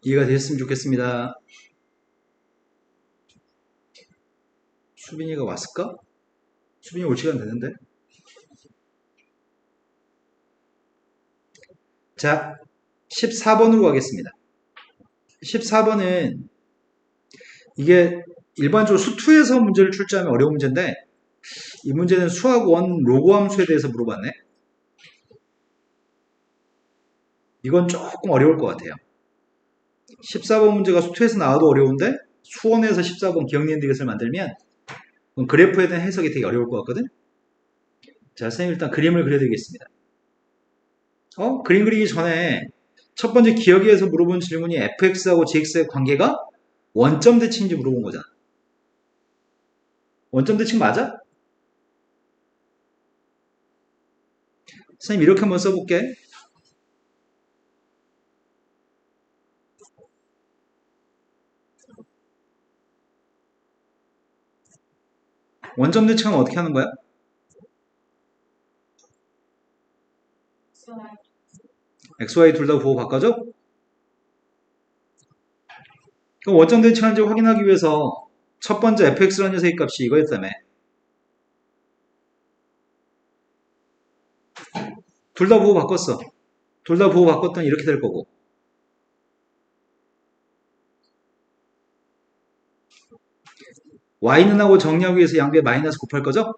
이해가 되셨으면 좋겠습니다. 수빈이가 왔을까? 수빈이 올 시간 됐는데. 자, 14번으로 가겠습니다. 14번은 이게 일반적으로 수2에서 문제를 출제하면 어려운 문제인데 이 문제는 수학 1 로그 함수에 대해서 물어봤네. 이건 조금 어려울 것 같아요. 14번 문제가 수2에서 나와도 어려운데 수1에서 14번 기억니은디귿을 만들면 그래프에 대한 해석이 되게 어려울 것 같거든. 자, 선생님 일단 그림을 그려드리겠습니다. 그림 그리기 전에 첫 번째 기억에서 물어본 질문이 fx하고 gx의 관계가 원점 대칭인지 물어본 거잖아. 원점 대칭 맞아? 선생님 이렇게 한번 써볼게. 원점 대칭은 어떻게 하는 거야? XY 둘 다 부호 바꿔줘? 그럼 원점 대칭하는지 확인하기 위해서 첫 번째 fx라는 녀석의 값이 이거였다며. 둘 다 보고 바꿨어. 둘 다 보고 바꿨더니 이렇게 될 거고. y는 하고 정리하기 위해서 양변에 마이너스 곱할 거죠?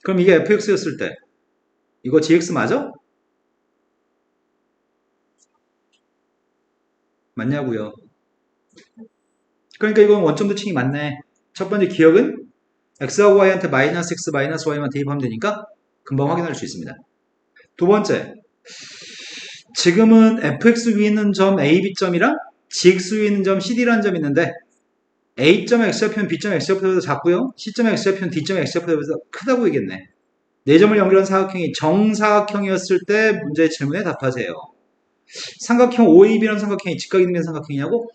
그럼 이게 fx였을 때 이거 gx 맞아? 맞냐고요. 그러니까 이건 원점 대칭이 맞네. 첫 번째 기억은 x하고 y한테 마이너스 x 마이너스 y만 대입하면 되니까 금방 확인할 수 있습니다. 두 번째, 지금은 fx 위에 있는 점 a, b점이랑 gx 위에 있는 점 cd라는 점이 있는데 a점의 x좌표는 b점의 x좌표보다 작고요. c점의 x좌표는 d점의 x좌표보다 크다고 얘기했네. 네 점을 연결한 사각형이 정사각형이었을 때 문제의 질문에 답하세요. 삼각형 OAB라는 삼각형이 직각이등변 삼각형이냐고?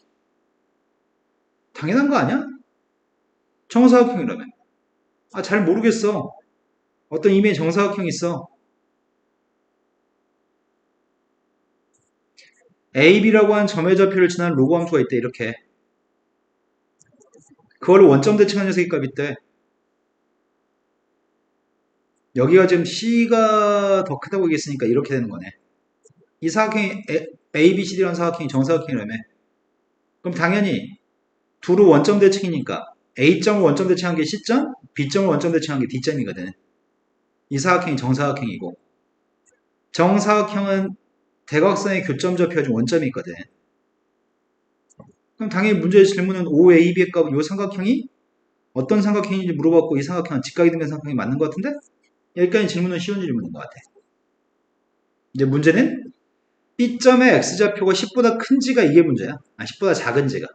당연한 거 아니야? 정사각형이라며. 아, 잘 모르겠어. 어떤 이미의 정사각형이 있어. AB라고 하는 점의 좌표를 지나는 로그 함수가 있대, 이렇게. 그걸 원점 대칭한 녀석의 값이 있대. 여기가 지금 C가 더 크다고 얘기했으니까 이렇게 되는 거네. 이 사각형이 ABCD라는 사각형이 정사각형이라며. 그럼 당연히 둘은 원점 대칭이니까 A점을 원점 대칭한 게 C점, B점을 원점 대칭한 게 D점이거든. 이 사각형이 정사각형이고 정사각형은 대각선의 교점 좌표가 좀 원점이 있거든. 그럼 당연히 문제의 질문은 OAB의 값은 이 삼각형이 어떤 삼각형인지 물어봤고 이 삼각형은 직각이등변 삼각형이 맞는 것 같은데? 여기까지 질문은 쉬운 질문인 것 같아. 이제 문제는 B점의 X좌표가 10보다 큰지가 이게 문제야. 10보다 작은지가.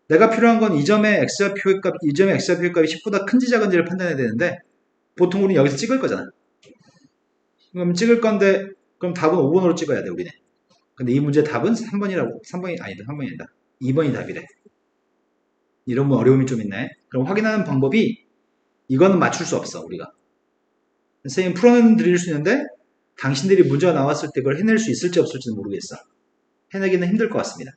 내가 필요한 건 이 점의 X좌표의 값, 이 점의 X좌표의 값이 10보다 큰지 작은지를 판단해야 되는데 보통 우리는 여기서 찍을 거잖아. 그럼 찍을 건데 그럼 답은 5번으로 찍어야 돼, 우리는. 근데 이 문제 답은 3번이 아니다. 3번이 아니다. 2번이 답이래. 이런 어려움이 좀 있네. 그럼 확인하는 방법이 이거는 맞출 수 없어, 우리가. 선생님 풀어는 드릴 수 있는데 당신들이 문제가 나왔을 때 그걸 해낼 수 있을지 없을지는 모르겠어. 해내기는 힘들 것 같습니다.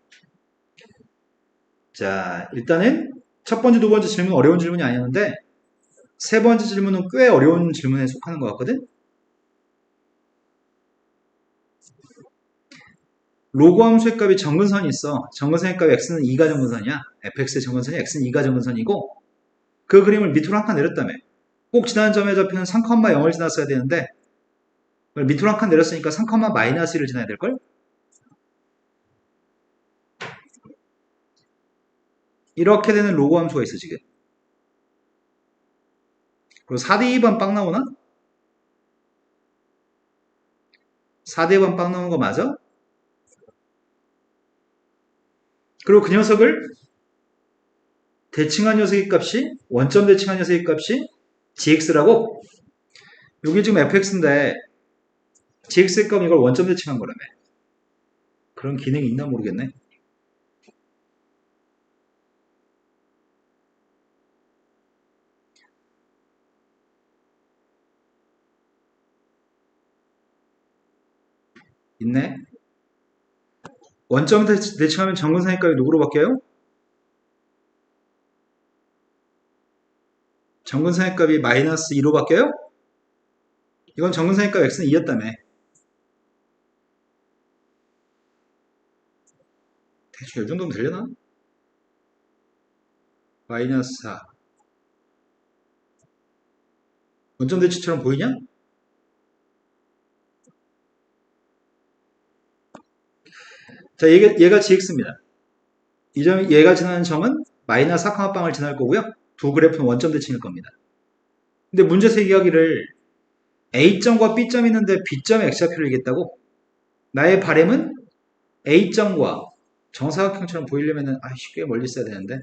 자, 일단은 첫 번째, 두 번째 질문은 어려운 질문이 아니었는데 세 번째 질문은 꽤 어려운 질문에 속하는 것 같거든. 로그 함수의 값이 정근선이 있어. 정근선의 값 x는 2가 정근선이야. fx의 정근선이 x는 2가 정근선이고 그 그림을 밑으로 한 칸 내렸다며. 꼭 지나는 점의 좌표는 3,0을 지났어야 되는데 밑으로 한 칸 내렸으니까 3,-1을 지나야 될걸? 이렇게 되는 로그 함수가 있어 지금. 그리고 4대 2번 빵 나오나? 4대 2번 빵 나오는 거 맞아? 그리고 그 녀석을 대칭한 녀석의 값이 원점 대칭한 녀석의 값이 gx라고. 여기 지금 fx인데 gx의 값은 이걸 원점 대칭한 거라며. 그런 기능이 있나 모르겠네. 있네. 원점 대칭하면 정근선의 값이 누구로 바뀌어요? 정근선의 값이 마이너스 2로 바뀌어요? 이건 정근선의 값 x는 2였다며. 대충 이 정도면 되려나? 마이너스 4. 원점 대칭처럼 보이냐? 자, 얘가 gx입니다. 얘가 지나는 점은 마이너스 4,빵을 지날 거고요. 두 그래프는 원점 대칭일 겁니다. 근데 문제에서 얘기하기를 A점과 B점이 있는데 B점의 X좌표를 얘기했다고? 나의 바램은 A점과 정사각형처럼 보이려면은 꽤 멀리 있어야 되는데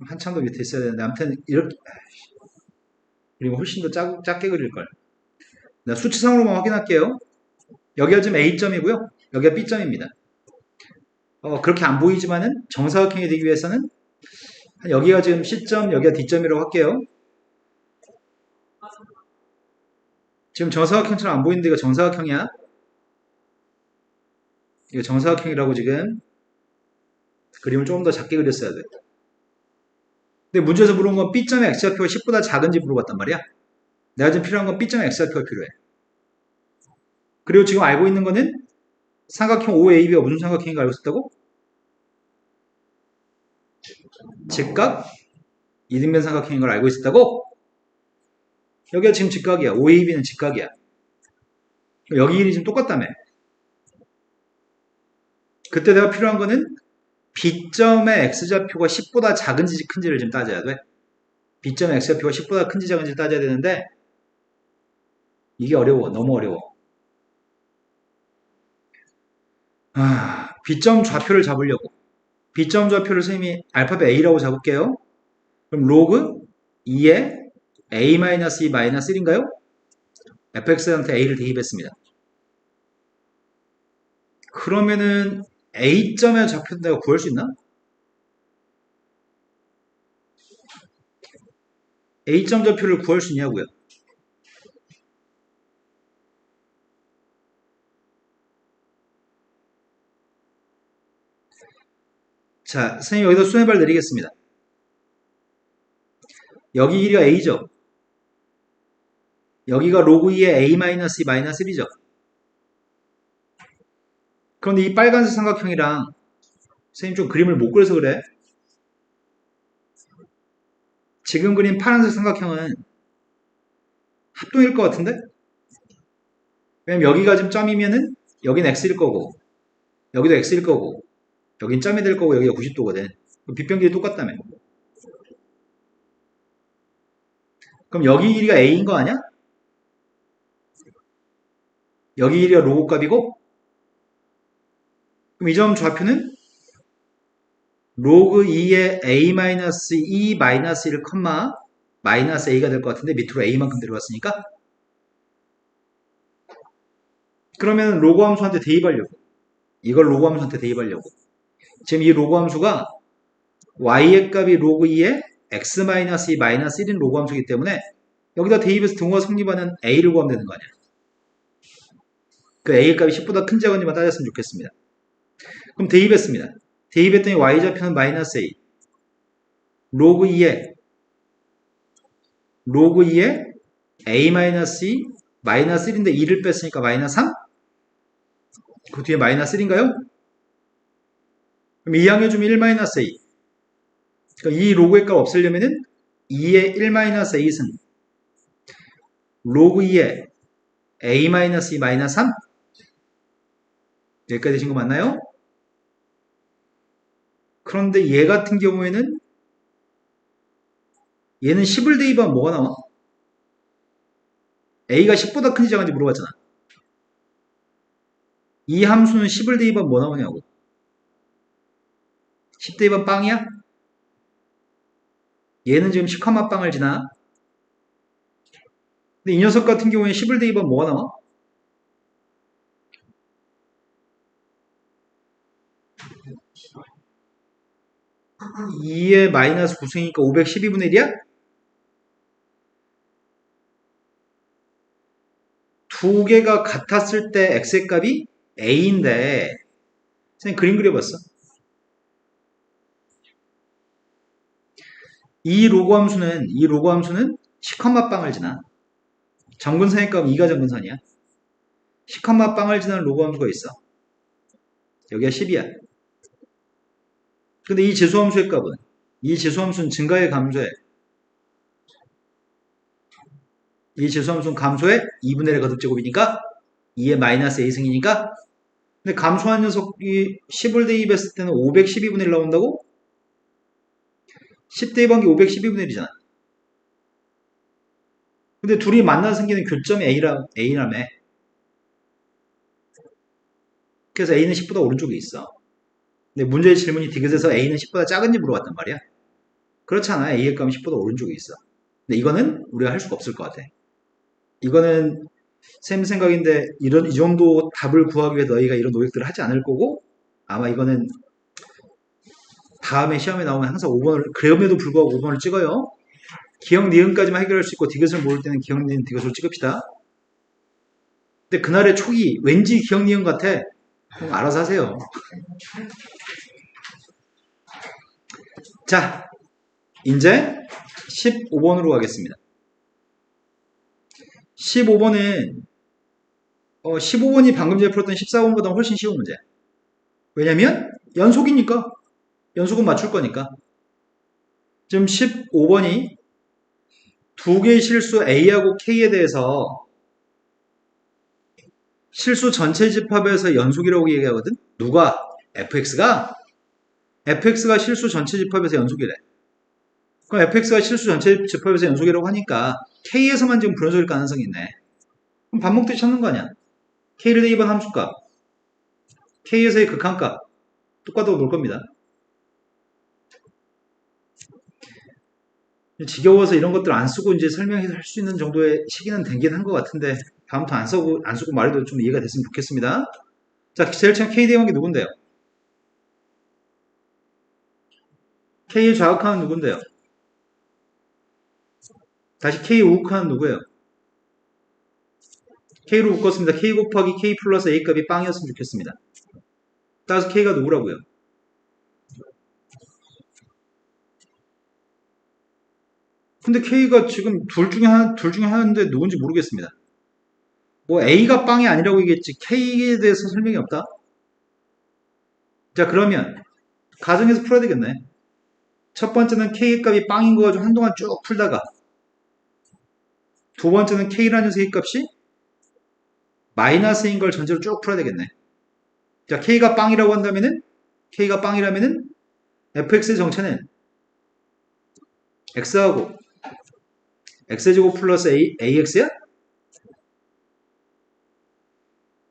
한참 더 밑에 있어야 되는데 아무튼 이렇게 그리고 훨씬 더 작게 그릴걸. 수치상으로만 확인할게요. 여기가 지금 A점이고요. 여기가 B점입니다. 그렇게 안 보이지만은 정사각형이 되기 위해서는 여기가 지금 C점, 여기가 D점이라고 할게요. 지금 정사각형처럼 안 보이는 데가 정사각형이야. 이거 정사각형이라고 지금 그림을 조금 더 작게 그렸어야 돼. 근데 문제에서 물어본 건 B점의 X좌표가 10보다 작은지 물어봤단 말이야. 내가 지금 필요한 건 B점의 X좌표가 필요해. 그리고 지금 알고 있는 거는 삼각형 OAB가 무슨 삼각형인가 알고 있었다고? 직각 이등변 삼각형인 걸 알고 있었다고? 여기가 지금 직각이야. OAB는 직각이야. 여기 길이 지금 똑같다며. 그때 내가 필요한 거는 B점의 X좌표가 10보다 작은지 큰지를 지금 따져야 돼. B점의 X좌표가 10보다 큰지 작은지 따져야 되는데 이게 어려워. 너무 어려워. B점 좌표를 잡으려고. B점 좌표를 선생님이 알파벳 A라고 잡을게요. 그럼 로그 2에 A-2-1인가요? fx한테 A를 대입했습니다. 그러면은 A점의 좌표도 내가 구할 수 있나? A점 좌표를 구할 수 있냐고요? 자, 선생님 여기다 손해발 내리겠습니다. 여기 길이가 A죠. 여기가 로그 2의 A-2-1이죠. 그런데 이 빨간색 삼각형이랑 선생님 좀 그림을 못 그려서 그래. 지금 그린 파란색 삼각형은 합동일 것 같은데? 왜냐면 여기가 지금 점이면은 여긴 X일 거고 여기도 X일 거고 여긴 점이 될 거고 여기가 90도거든. 빗변 길이 똑같다며. 그럼 여기 길이가 A인 거 아니야? 여기 길이가 로고 값이고 그럼 이 점 좌표는 로그 2의 A-2-1 컴마 마이너스 A가 될 것 같은데 밑으로 A만큼 들어갔으니까 그러면 로그 함수한테 대입하려고 이걸 로그 함수한테 대입하려고 지금 이 로그 함수가 Y의 값이 로그 2의 X-2-1인 로그 함수이기 때문에 여기다 대입해서 등호가 성립하는 A를 구하면 되는 거 아니야. 그 A의 값이 10보다 큰지 작은지만 따졌으면 좋겠습니다. 그럼 대입했습니다. 대입했더니 Y좌표는 마이너스 A 로그 2에 A-2 마이너스 1인데 2를 뺐으니까 마이너스 3? 그 뒤에 마이너스 1인가요? 그럼 2항해주면 1 마이너스 A 그러니까 이 로그의 값 없애려면은 2의 1 마이너스 A승 로그 2의 A 마이너스 2 마이너스 3 여기까지 되신 거 맞나요? 그런데 얘 같은 경우에는 얘는 10을 대입하면 뭐가 나와? A가 10보다 큰지 작은지 물어봤잖아. 이 함수는 10을 대입하면 뭐 나오냐고. 10 대입하면 빵이야? 얘는 지금 10, 빵을 지나. 근데 이 녀석 같은 경우에 10을 대입하면 뭐가 나와? (2의 마이너스 9승이니까) 512분의 1이야? 두 개가 같았을 때 x의 값이 a인데 선생님 그림 그려봤어. 이 로그 함수는 10, 빵을 지나. 점근선의 값은 2가 점근선이야. 10, 빵을 지나는 로그 함수가 있어. 여기가 10이야. 근데 이 재수함수의 값은 이 재수함수는 증가해 감소해? 이 재수함수는 감소해 2분의 1의 거듭제곱이니까 2의 마이너스 a승이니까 근데 감소한 녀석이 10을 대입했을 때는 512분의 1 나온다고? 10 대입한 게 512분의 1이잖아. 근데 둘이 만나서 생기는 교점이 A라며. 그래서 A는 10보다 오른쪽에 있어. 근데 문제의 질문이 디귿에서 A는 10보다 작은지 물어봤단 말이야. 그렇잖아. A의 값은 10보다 오른쪽에 있어. 근데 이거는 우리가 할 수가 없을 것 같아. 이거는 쌤 생각인데 이 정도 답을 구하기 위해 너희가 이런 노력들을 하지 않을 거고 아마 이거는 다음에 시험에 나오면 항상 5번을 그럼에도 불구하고 5번을 찍어요. 기억 니은까지만 해결할 수 있고 디귿을 모를 때는 기억 니은 디귿으로 찍읍시다. 근데 그날의 촉이 왠지 기억 니은 같아. 그럼 알아서 하세요. 자, 이제 15번으로 가겠습니다. 15번은 15번이 방금 전에 풀었던 14번보다 훨씬 쉬운 문제. 왜냐면 연속이니까. 연속은 맞출 거니까. 지금 15번이 두 개의 실수 A하고 K에 대해서 실수 전체 집합에서 연속이라고 얘기하거든. 누가? fx가 실수 전체 집합에서 연속이래. 그럼 fx가 실수 전체 집합에서 연속이라고 하니까 k에서만 지금 불연속일 가능성이 있네. 그럼 밥 먹듯이 찾는 거 아니야. k를 대입한 함수값, k에서의 극한값 똑같다고 놓을 겁니다. 지겨워서 이런 것들 안 쓰고 이제 설명해서 할 수 있는 정도의 시기는 되긴 한 것 같은데 다음부터 안 쓰고 말해도 좀 이해가 됐으면 좋겠습니다. 자, 제일 처음 k 대입한 게 누군데요? k의 좌극하는 누군데요? 다시 k 우극하는 누구예요? k로 묶었습니다. k 곱하기 k 플러스 a 값이 빵이었으면 좋겠습니다. 따라서 k가 누구라고요? 근데 k가 지금 둘 중에 하나인데 누군지 모르겠습니다. 뭐 a가 빵이 아니라고 얘기했지 k에 대해서 설명이 없다? 자, 그러면 가정에서 풀어야 되겠네. 첫 번째는 k의 값이 빵인 거 가지고 한동안 쭉 풀다가 두 번째는 k라는 녀석의 값이 마이너스인 걸 전제로 쭉 풀어야 되겠네. 자, k가 빵이라고 한다면은 k가 빵이라면은 fx의 정체는 x하고 x제곱 플러스 ax야?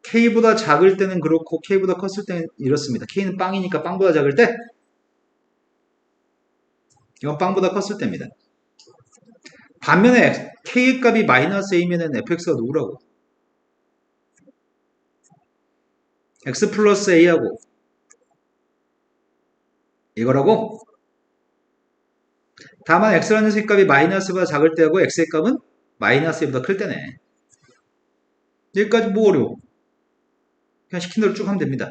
k보다 작을 때는 그렇고 k보다 컸을 때는 이렇습니다. k는 빵이니까 빵보다 작을 때 이건 빵보다 컸을 때입니다. 반면에 k의 값이 마이너스 a면은 fx가 누구라고? x 플러스 a하고 이거라고? 다만 x라는 녀석의 값이 마이너스보다 작을 때하고 x의 값은 마이너스 a보다 클 때네. 여기까지 뭐 어려워? 그냥 시킨 대로 쭉 하면 됩니다.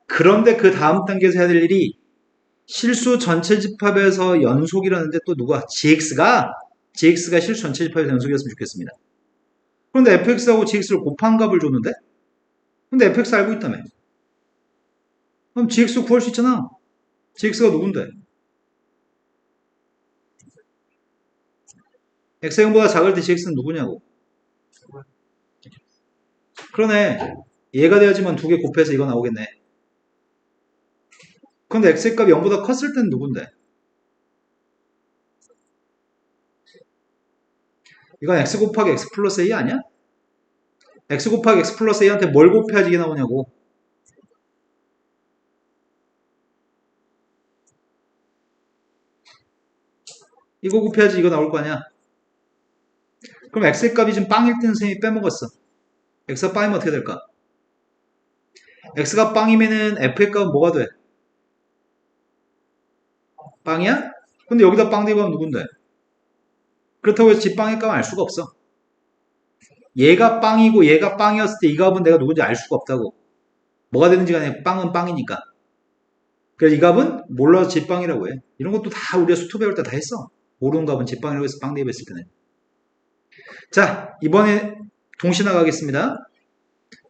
그런데 그 다음 단계에서 해야 될 일이 실수 전체 집합에서 연속이라는데 또 누가? gx가 실수 전체 집합에서 연속이었으면 좋겠습니다. 그런데 fx하고 gx를 곱한 값을 줬는데? 근데 fx 알고 있다며. 그럼 gx 구할 수 있잖아. gx가 누군데? x형보다 작을 때 gx는 누구냐고. 그러네. 얘가 돼야지만 두 개 곱해서 이거 나오겠네. 그런데 x의 값이 0보다 컸을 때는 누군데? 이건 x 곱하기 x 플러스 a 아니야? x 곱하기 x 플러스 a한테 뭘 곱해야지 이게 나오냐고. 이거 곱해야지 이거 나올 거 아니야. 그럼 x의 값이 지금 빵일 때는 선생님이 빼먹었어. x가 빵이면 어떻게 될까? x가 빵이면은 f의 값은 뭐가 돼? 빵이야? 근데 여기다 빵 대입하면 누군데? 그렇다고 해서 지 빵의 값은 알 수가 없어. 얘가 빵이고 얘가 빵이었을 때 이 값은 내가 누군지 알 수가 없다고. 뭐가 되는지 간에 빵은 빵이니까. 그래서 이 값은 몰라서 집빵이라고 해. 이런 것도 다 우리가 수투 배울 때 다 했어. 모르는 값은 집빵이라고 해서 빵 대입했을 때는. 자, 이번에 동시나 가겠습니다.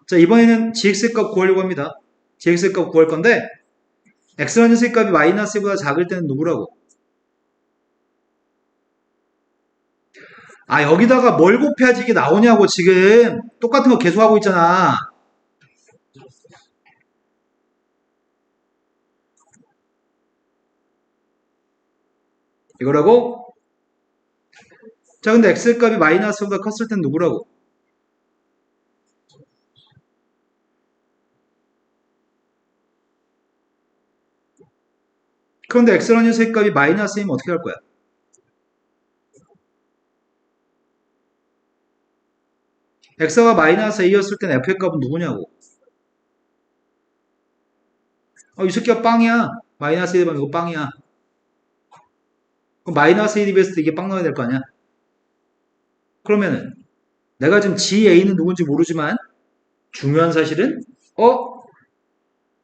자, 이번에는 gx의 값 구하려고 합니다. gx의 값 구할 건데 x라는 녀석의 값이 마이너스 1보다 작을 때는 누구라고? 아, 여기다가 뭘 곱해야지 이게 나오냐고 지금. 똑같은 거 계속 하고 있잖아. 이거라고? 자, 근데 x의 값이 마이너스보다 컸을 땐 누구라고? 그런데 x라는 녀석의 값이 마이너스이면 어떻게 할 거야? x가 마이너스 a였을 땐 f의 값은 누구냐고? 이 새끼가 빵이야. 마이너스 1이면 이거 빵이야. 그럼 마이너스 1이 됐을 때 이게 빵 나와야 될 거 아니야? 그러면은 내가 지금 GA는 누군지 모르지만 중요한 사실은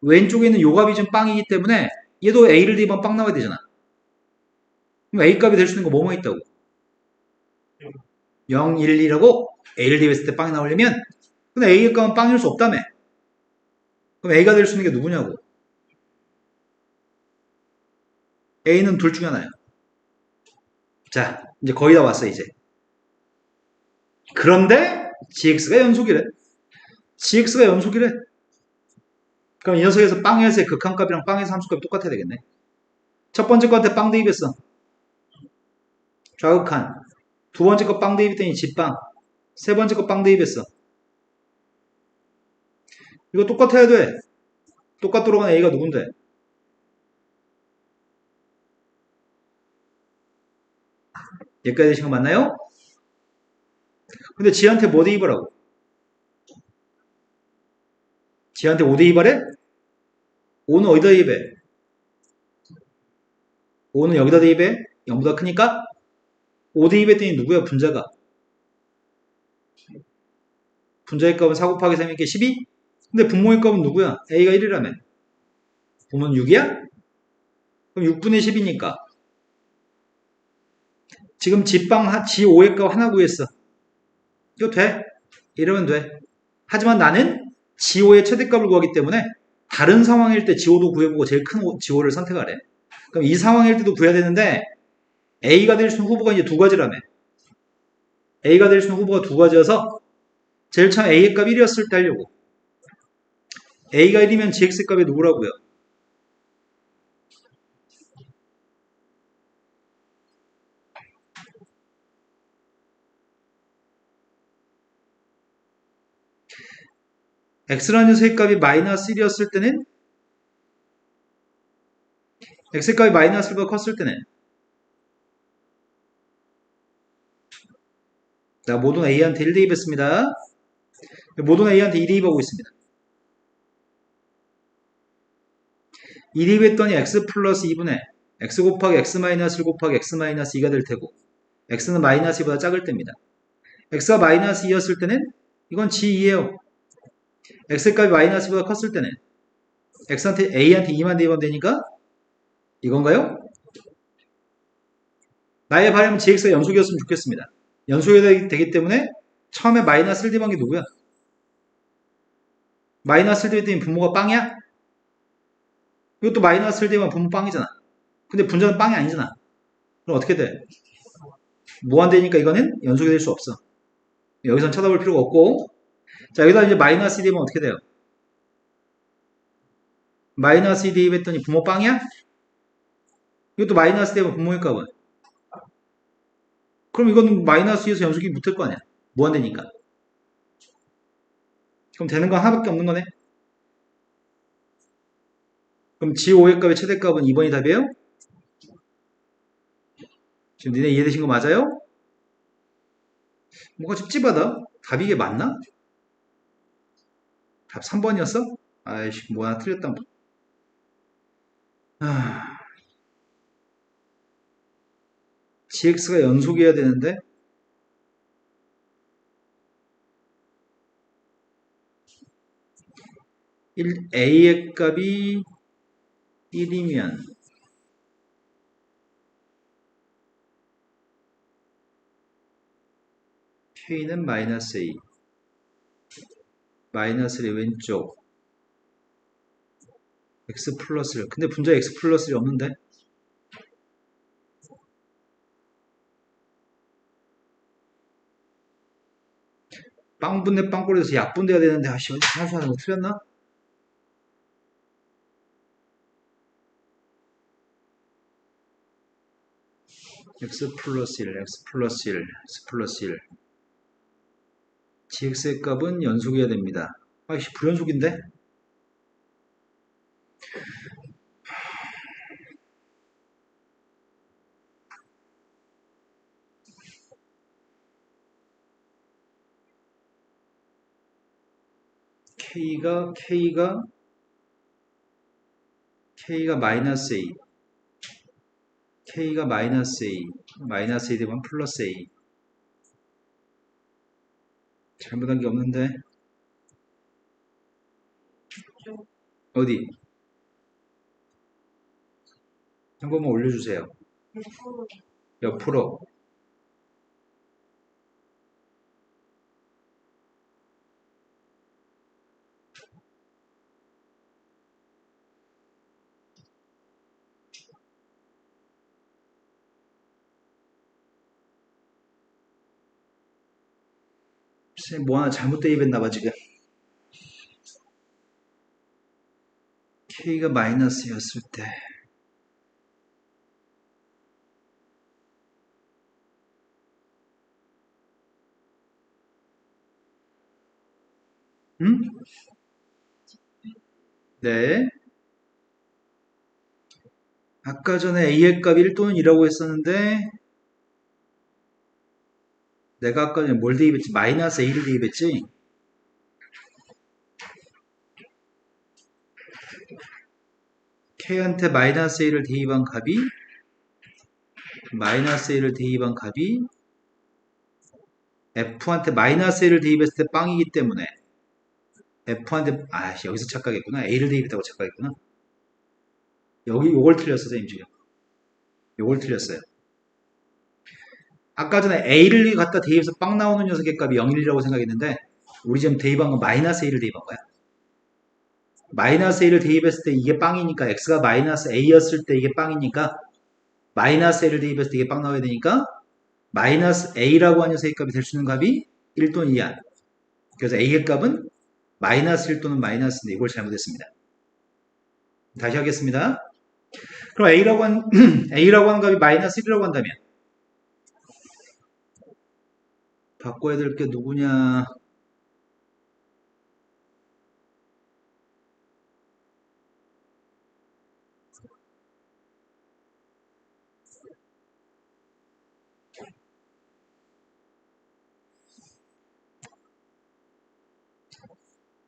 왼쪽에 있는 요값이 지금 빵이기 때문에 얘도 A를 대입하면 빵 나와야 되잖아. 그럼 A 값이 될 수 있는 거 뭐뭐 있다고? 0, 1, 2라고 A를 대입했을 때 빵이 나오려면 근데 A의 값은 빵일 수 없다며. 그럼 A가 될 수 있는 게 누구냐고. A는 둘 중에 하나야. 자, 이제 거의 다 왔어 이제. 그런데 GX가 연속이래. GX가 연속이래. 그럼 이 녀석에서 빵에서의 극한값이랑 빵에서 함수값이 똑같아야 되겠네. 첫 번째 거한테 빵 대입했어. 좌극한. 두 번째 거 빵 대입했더니 집빵. 세 번째 거 빵 대입했어. 이거 똑같아야 돼. 똑같도록 하는 A가 누군데? 여기까지 되신 거 맞나요? 근데 지한테 뭐 대입하라고? 지한테 5 대입하래? 5는 어디다 대입해? 5는 여기다 대입해? 0보다 크니까? 5 대입했더니 누구야? 분자가. 분자의 값은 4 곱하기 3이니까 12? 근데 분모의 값은 누구야? A가 1이라며. 보면 6이야? 그럼 6분의 10이니까. 지금 G5의 값 하나 구했어. 이거 돼. 이러면 돼. 하지만 나는 G5의 최대값을 구하기 때문에 다른 상황일 때 G5도 구해보고 제일 큰 G5를 선택하래. 그럼 이 상황일 때도 구해야 되는데 A가 될 수 있는 후보가 이제 두 가지라며. A가 될 수 있는 후보가 두 가지여서 제일 처음 A의 값 1이었을 때 하려고. A가 1이면 GX 값이 누구라고요? X라는 녀석의 값이 마이너스 1이었을 때는 X의 값이 마이너스 1보다 컸을 때는 자, 모든 A한테 1 대입했습니다. 모든 A한테 2 대입하고 있습니다. 2 대입했더니 X 플러스 2분의 X 곱하기 X 마이너스 1 곱하기 X 마이너스 2가 될 테고 X는 마이너스 2보다 작을 때입니다. X가 마이너스 2였을 때는 이건 G2예요. X의 값이 마이너스 2보다 컸을 때는 X한테 A한테 2만 대입하면 되니까 이건가요? 나의 바람은 GX가 연속이었으면 좋겠습니다. 연속이 되기 때문에 처음에 마이너스 1 대입한 게 누구야? 마이너스 1 대입했더니 분모가 빵이야? 이것도 마이너스 1 대입하면 분모 빵이잖아. 근데 분자는 빵이 아니잖아. 그럼 어떻게 돼? 무한대니까 이거는 연속이 될 수 없어. 여기선 쳐다볼 필요가 없고 자 여기다 이제 마이너스 2 대입하면 어떻게 돼요? 마이너스 2 대입했더니 분모 빵이야? 이것도 마이너스 대입하면 분모의 값은 그럼 이건 마이너스 2에서 연속이 못할 거 아니야. 무한대니까. 그럼 되는 건 하나밖에 없는 거네. 그럼 G5의 값의 최대값은 2번이 답이에요? 지금 니네 이해되신 거 맞아요? 뭔가 찝찝하다. 답이 이게 맞나? 답 3번이었어? 아이씨 뭐 하나 틀렸다. GX가 연속이어야 되는데 A의 값이 1이면 K는 마이너스 A 마이너스의 왼쪽 X 플러스 1 근데 분자 X 플러스 1이 없는데 빵분대 빵꼴에서 약분돼야 되는데 아씨 어디 산수하는 거 틀렸나? X 플러스 1 X 플러스 1 X 플러스 1 GX의 값은 연속이어야 됩니다. 아이씨 불연속인데? K가 마이너스 A K가 마이너스 A 마이너스 A 되면 플러스 A 잘못한 게 없는데 어디? 한 번만 올려주세요. 옆으로. 선생님 뭐 하나 잘못 대입했나봐 지금. K가 마이너스였을 때. 응? 네. 아까 전에 A의 값 1 또는 2라고 했었는데 내가 아까 전에 뭘 대입했지? 마이너스 A를 대입했지? K한테 마이너스 A를 대입한 값이 F한테 마이너스 A를 대입했을 때 빵이기 때문에 F한테 여기서 착각했구나. A를 대입했다고 착각했구나. 여기 요걸 틀렸어 선생님 지금. 요걸 틀렸어요. 아까 전에 A를 갖다 대입해서 빵 나오는 녀석의 값이 0일이라고 생각했는데 우리 지금 대입한 건 마이너스 A를 대입한 거야. 마이너스 A를 대입했을 때 이게 빵이니까 X가 마이너스 A였을 때 이게 빵이니까 마이너스 A를 대입했을 때 이게 빵 나와야 되니까 마이너스 A라고 하는 녀석의 값이 될 수 있는 값이 1 또는 2야. 그래서 A의 값은 마이너스 1 또는 마이너스인데 이걸 잘못했습니다. 다시 하겠습니다. 그럼 A라고 하는 값이 마이너스 1이라고 한다면 바꿔야 될 게 누구냐?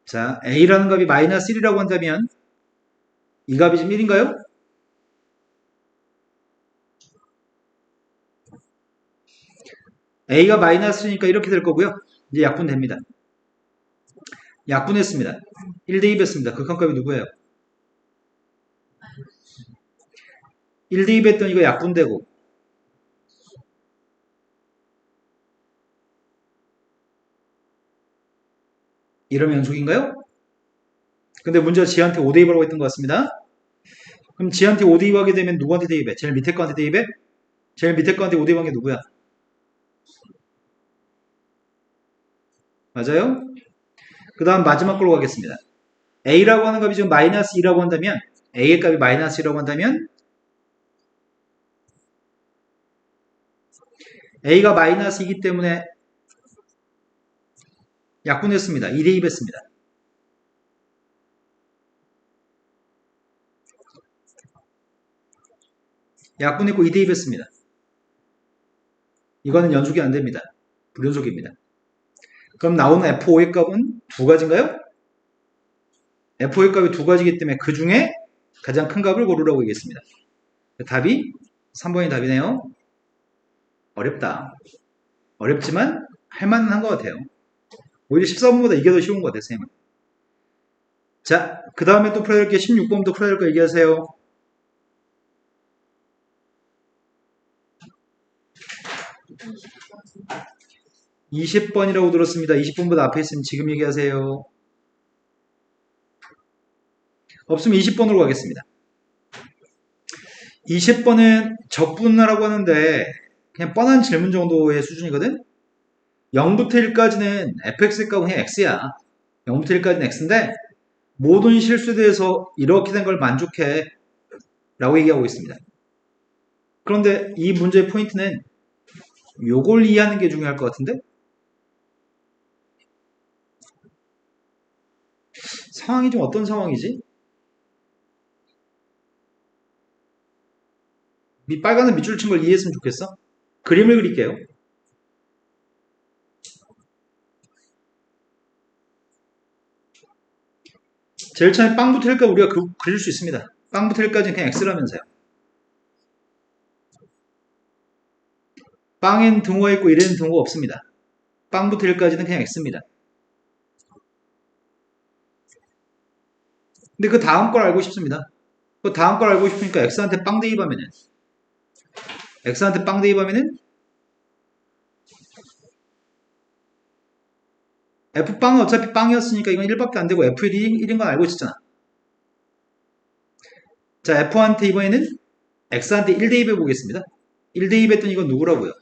자, A라는 값이 마이너스 1이라고 한다면 이 값이 지금 1인가요? A가 마이너스니까 이렇게 될 거고요. 이제 약분됩니다. 약분했습니다. 1 대입했습니다. 극한값이 누구예요? 1 대입했더니 이거 약분되고 이러면 연속인가요? 근데 문제가 G한테 5 대입하라고 했던 것 같습니다. 그럼 G한테 5 대입하게 되면 누구한테 대입해? 제일 밑에 거한테 대입해? 제일 밑에 거한테 5 대입한 게 누구야? 맞아요? 그 다음 마지막 걸로 가겠습니다. A라고 하는 값이 지금 마이너스 2라고 한다면 A의 값이 마이너스 2라고 한다면 A가 마이너스 2이기 때문에 약분했습니다. 2 대입했습니다. 약분했고 2 대입했습니다. 이거는 연속이 안 됩니다. 불연속입니다. 그럼 나오는 F5의 값은 두 가지인가요? F5의 값이 두 가지이기 때문에 그 중에 가장 큰 값을 고르라고 얘기했습니다. 답이 3번이 답이네요. 어렵다. 어렵지만 할만한 것 같아요. 오히려 14번보다 이게 더 쉬운 것 같아요, 선생님은. 자, 그 다음에 또 풀어야 될 게 16번부터 풀어야 될 거 얘기하세요. 20번이라고 들었습니다. 20번보다 앞에 있으면 지금 얘기하세요. 없으면 20번으로 가겠습니다. 20번은 적분하라고 하는데 그냥 뻔한 질문 정도의 수준이거든. 0부터 1까지는 fx의 값은 그냥 x야. 0부터 1까지는 x인데 모든 실수에 대해서 이렇게 된 걸 만족해 라고 얘기하고 있습니다. 그런데 이 문제의 포인트는 요걸 이해하는 게 중요할 것 같은데 상황이 좀 어떤 상황이지? 이 빨간색 밑줄 친 걸 이해했으면 좋겠어. 그림을 그릴게요. 제일 처음에 빵부터 1까지 우리가 그릴 수 있습니다. 빵부터 1까지는 그냥 x라면서요. 빵엔 등호가 있고 1에는 등호가 없습니다. 빵부터 1까지는 그냥 x입니다. 근데 그 다음 걸 알고 싶습니다. 그 다음 걸 알고 싶으니까 x한테 빵 대입하면은 f빵은 어차피 빵이었으니까 이건 1밖에 안 되고 f1이 1인 건 알고 있었잖아. 자, f한테 이번에는 x한테 1 대입해 보겠습니다. 1 대입했더니 이건 누구라고요?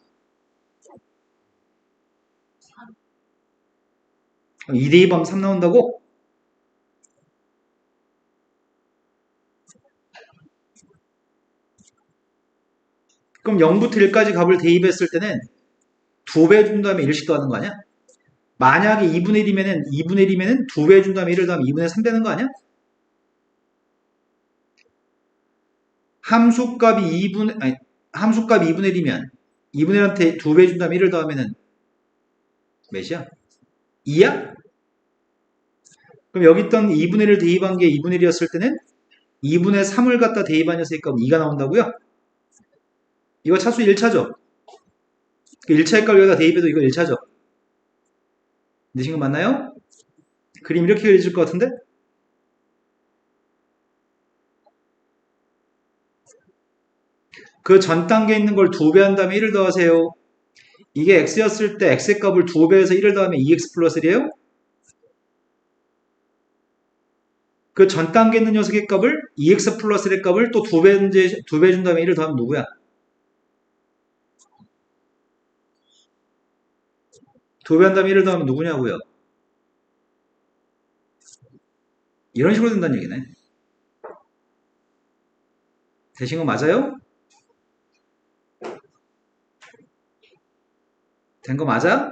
2 대입하면 3 나온다고? 그럼 0부터 1까지 값을 대입했을 때는 2배 준 다음에 1씩 더하는 거 아니야? 만약에 2분의 1이면은 2배 준 다음에 1을 더하면 2분의 3 되는 거 아니야? 함수값이 2분의 1이면 2분의 1한테 2배 준 다음에 1을 더하면은 몇이야? 2야? 그럼 여기 있던 2분의 1을 대입한 게 2분의 1이었을 때는 2분의 3을 갖다 대입한 녀석이 2가 나온다고요? 이거 차수 1차죠? 그 1차 값 여기다 대입해도 이거 1차죠? 되신 거 맞나요? 그림 이렇게 그려질 것 같은데? 그 전 단계에 있는 걸 2배 한 다음에 1을 더하세요. 이게 x였을 때 x의 값을 2배해서 1을 더하면 2x 플러스 1이에요? 그 전 단계에 있는 녀석의 값을 2x 플러스 1의 값을 또 2배 준 다음에 1을 더하면 누구야? 2배 한 다음에 1을 더하면 누구냐고요? 이런 식으로 된다는 얘기네. 되신 거 맞아요? 된 거 맞아?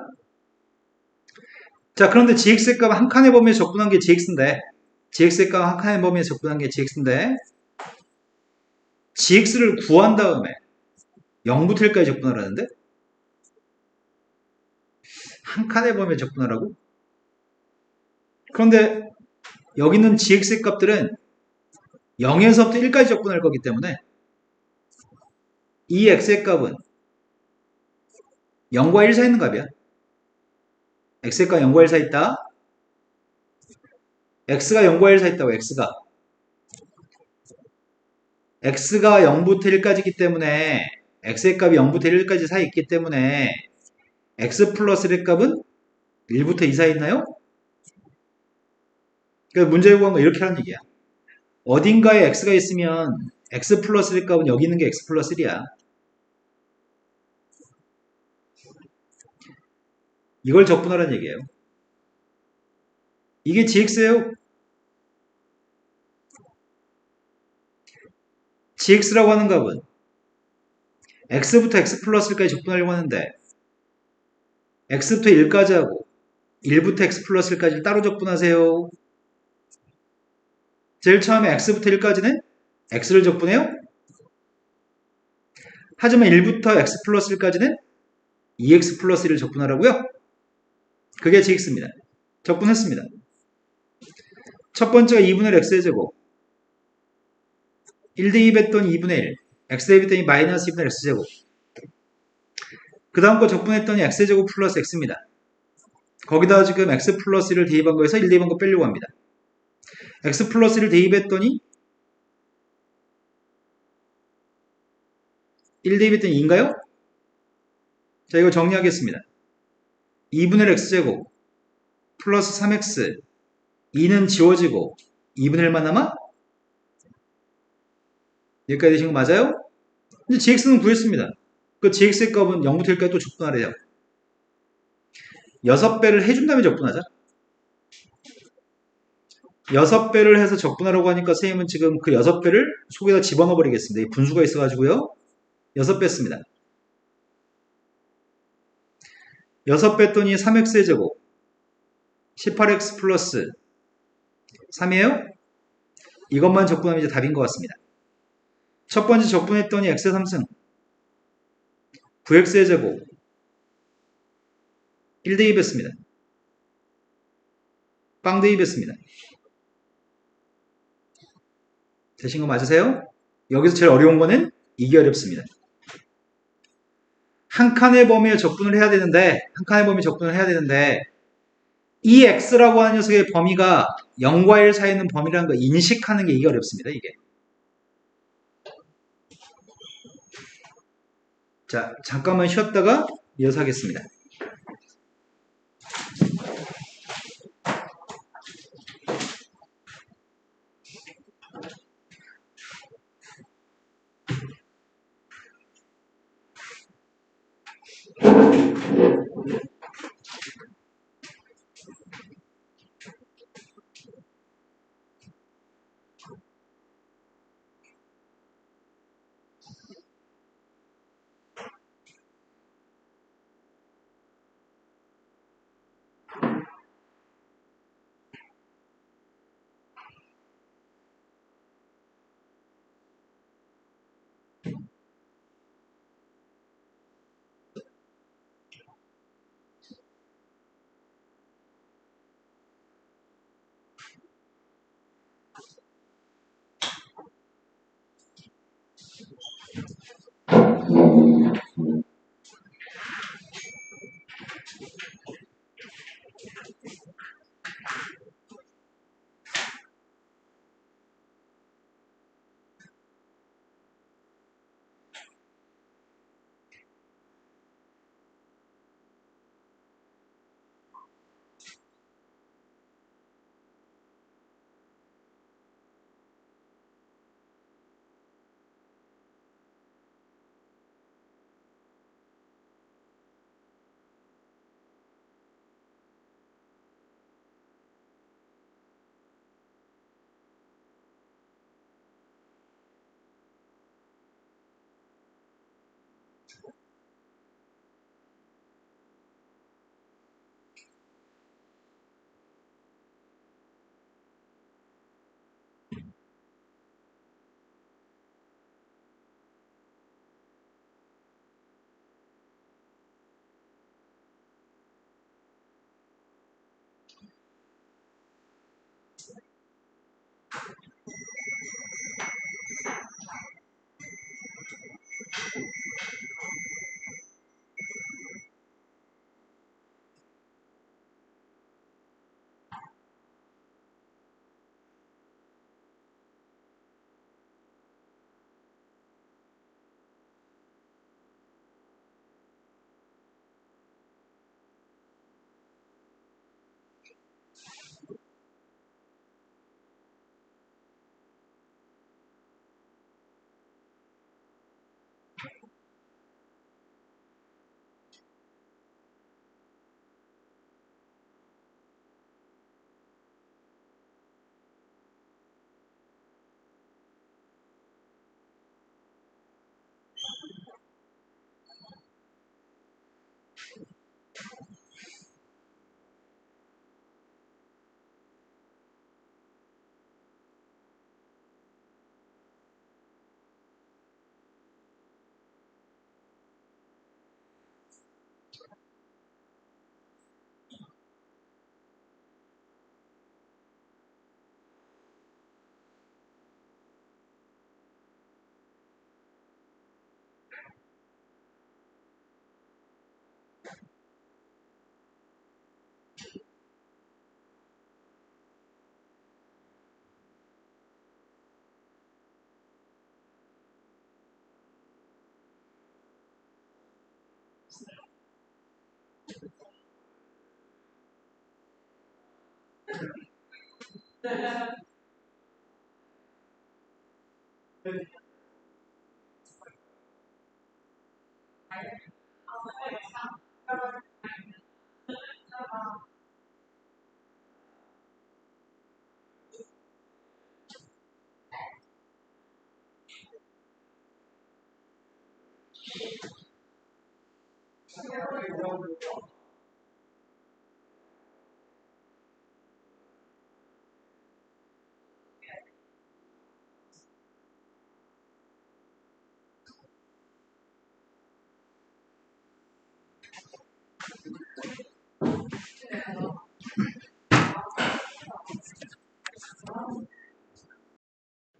자, 그런데 gx의 값 한 칸의 범위에 접근한 게 gx인데 gx의 값 한 칸의 범위에 접근한 게 gx인데 gx를 구한 다음에 0부터 1까지 접근하라는데 한 칸의 범위에 접근하라고? 그런데 여기 있는 gx의 값들은 0에서부터 1까지 접근할 거기 때문에 이 x의 값은 0과 1 사이 있는 값이야. x의 값 0과 1 사이 있다. x가 0과 1 사이 있다고 x가 0부터 1까지이기 때문에 x의 값이 0부터 1까지 사이 있기 때문에 x 플러스 1의 값은 1부터 2 사이 있나요? 그러니까 문제 요구한 거 이렇게 하는 얘기야. 어딘가에 x가 있으면 x 플러스 1의 값은 여기 있는 게 x 플러스 1이야. 이걸 적분하라는 얘기예요. 이게 gx예요. gx라고 하는 값은 x부터 x 플러스 1까지 적분하려고 하는데 x부터 1까지 하고 1부터 x 플러스 1까지 따로 적분하세요. 제일 처음에 x부터 1까지는 x를 적분해요. 하지만 1부터 x 플러스 1까지는 2x 플러스 1을 적분하라고요. 그게 gx입니다. 적분했습니다. 첫 번째가 2분의 1 x의 제곱 1 대입했더니 2분의 1 x 대입했더니 마이너스 2분의 x제곱 그 다음 거 적분했더니 x제곱 플러스 x입니다. 거기다 지금 x 플러스 1을 대입한 거에서 1 대입한 거 빼려고 합니다. x 플러스 1을 대입했더니 1 대입했더니 2인가요? 자, 이거 정리하겠습니다. 2분의 1 x제곱 플러스 3x 2는 지워지고 2분의 1만 남아? 여기까지 되신 거 맞아요? 이제 gx는 구했습니다. 그 gx의 값은 0부터 1까지 또 적분하래요. 6배를 해준 다음에 적분하자. 6배를 해서 적분하라고 하니까 선생님은 지금 그 6배를 속에다 집어넣어 버리겠습니다. 이 분수가 있어가지고요. 6배 씁니다. 6배 했더니 3x의 제곱 18x 플러스 3이에요? 이것만 적분하면 이제 답인 것 같습니다. 첫 번째 적분했더니 x의 3승 9x의 제곱 1 대입했습니다. 빵 대입했습니다. 되신 거 맞으세요? 여기서 제일 어려운 거는 이게 어렵습니다. 한 칸의 범위에 적분을 해야 되는데 이 x라고 하는 녀석의 범위가 0과 1 사이에 있는 범위라는 거 인식하는 게 이게 어렵습니다. 이게. 자, 잠깐만 쉬었다가 이어서 하겠습니다.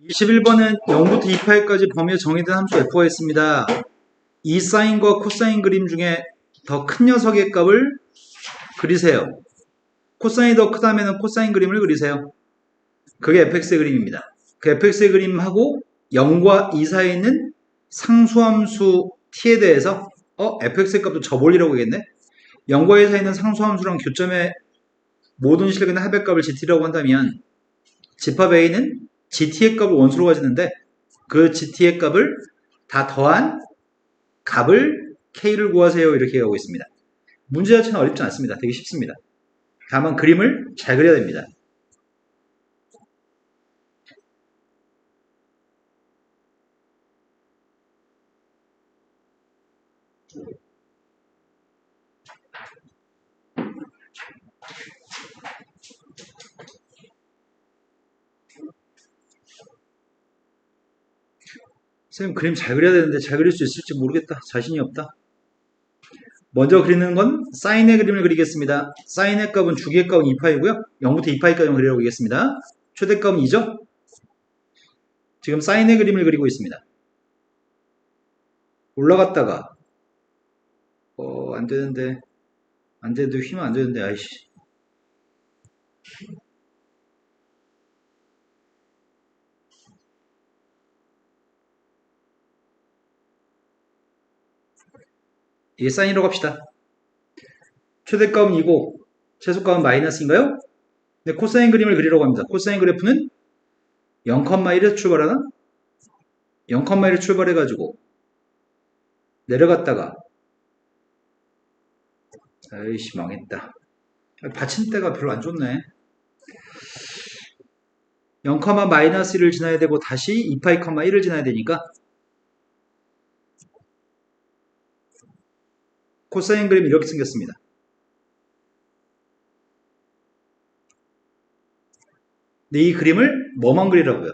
(21번은) 0부터 2파이까지 범위에 정의된 함수 f가 있습니다. 이 사인과 코사인 그림 중에 더 큰 녀석의 값을 그리세요. 코사인이 더 크다면 코사인 그림을 그리세요. 그게 fx의 그림입니다. 그 fx의 그림하고 0과 2 사이에 있는 상수함수 t에 대해서 fx의 값도 저볼리라고 하겠네. 0과 2 사이에 있는 상수함수랑 교점의 모든 실력의 합의 값을 gt라고 한다면 집합 a는 gt의 값을 원수로 가지는데 그 gt의 값을 다 더한 값을 k를 구하세요. 이렇게 하고 있습니다. 문제 자체는 어렵지 않습니다. 되게 쉽습니다. 다만 그림을 잘 그려야 됩니다. 선생님 그림 잘 그려야 되는데 잘 그릴 수 있을지 모르겠다. 자신이 없다. 먼저 그리는 건 사인의 그림을 그리겠습니다. 사인의 값은 주기의 값은 2파이고요. 0부터 2파이까지만 그리라고 하겠습니다. 최대값은 2죠? 지금 사인의 그림을 그리고 있습니다. 올라갔다가 안되는데 안되는데 휘면 안되는데 아이씨 이게 사인이라고 합시다. 최대값은 2고 최소값은 마이너스인가요? 네, 코사인 그림을 그리려고 합니다. 코사인 그래프는 0,1에서 출발하나? 0,1에 출발해가지고 내려갔다가 아이씨 망했다. 받침대가 별로 안 좋네. 0,-1을 지나야 되고 다시 2파이, 1을 지나야 되니까 코사인 그림이 이렇게 생겼습니다. 근데 이 그림을 뭐만 그리라고요?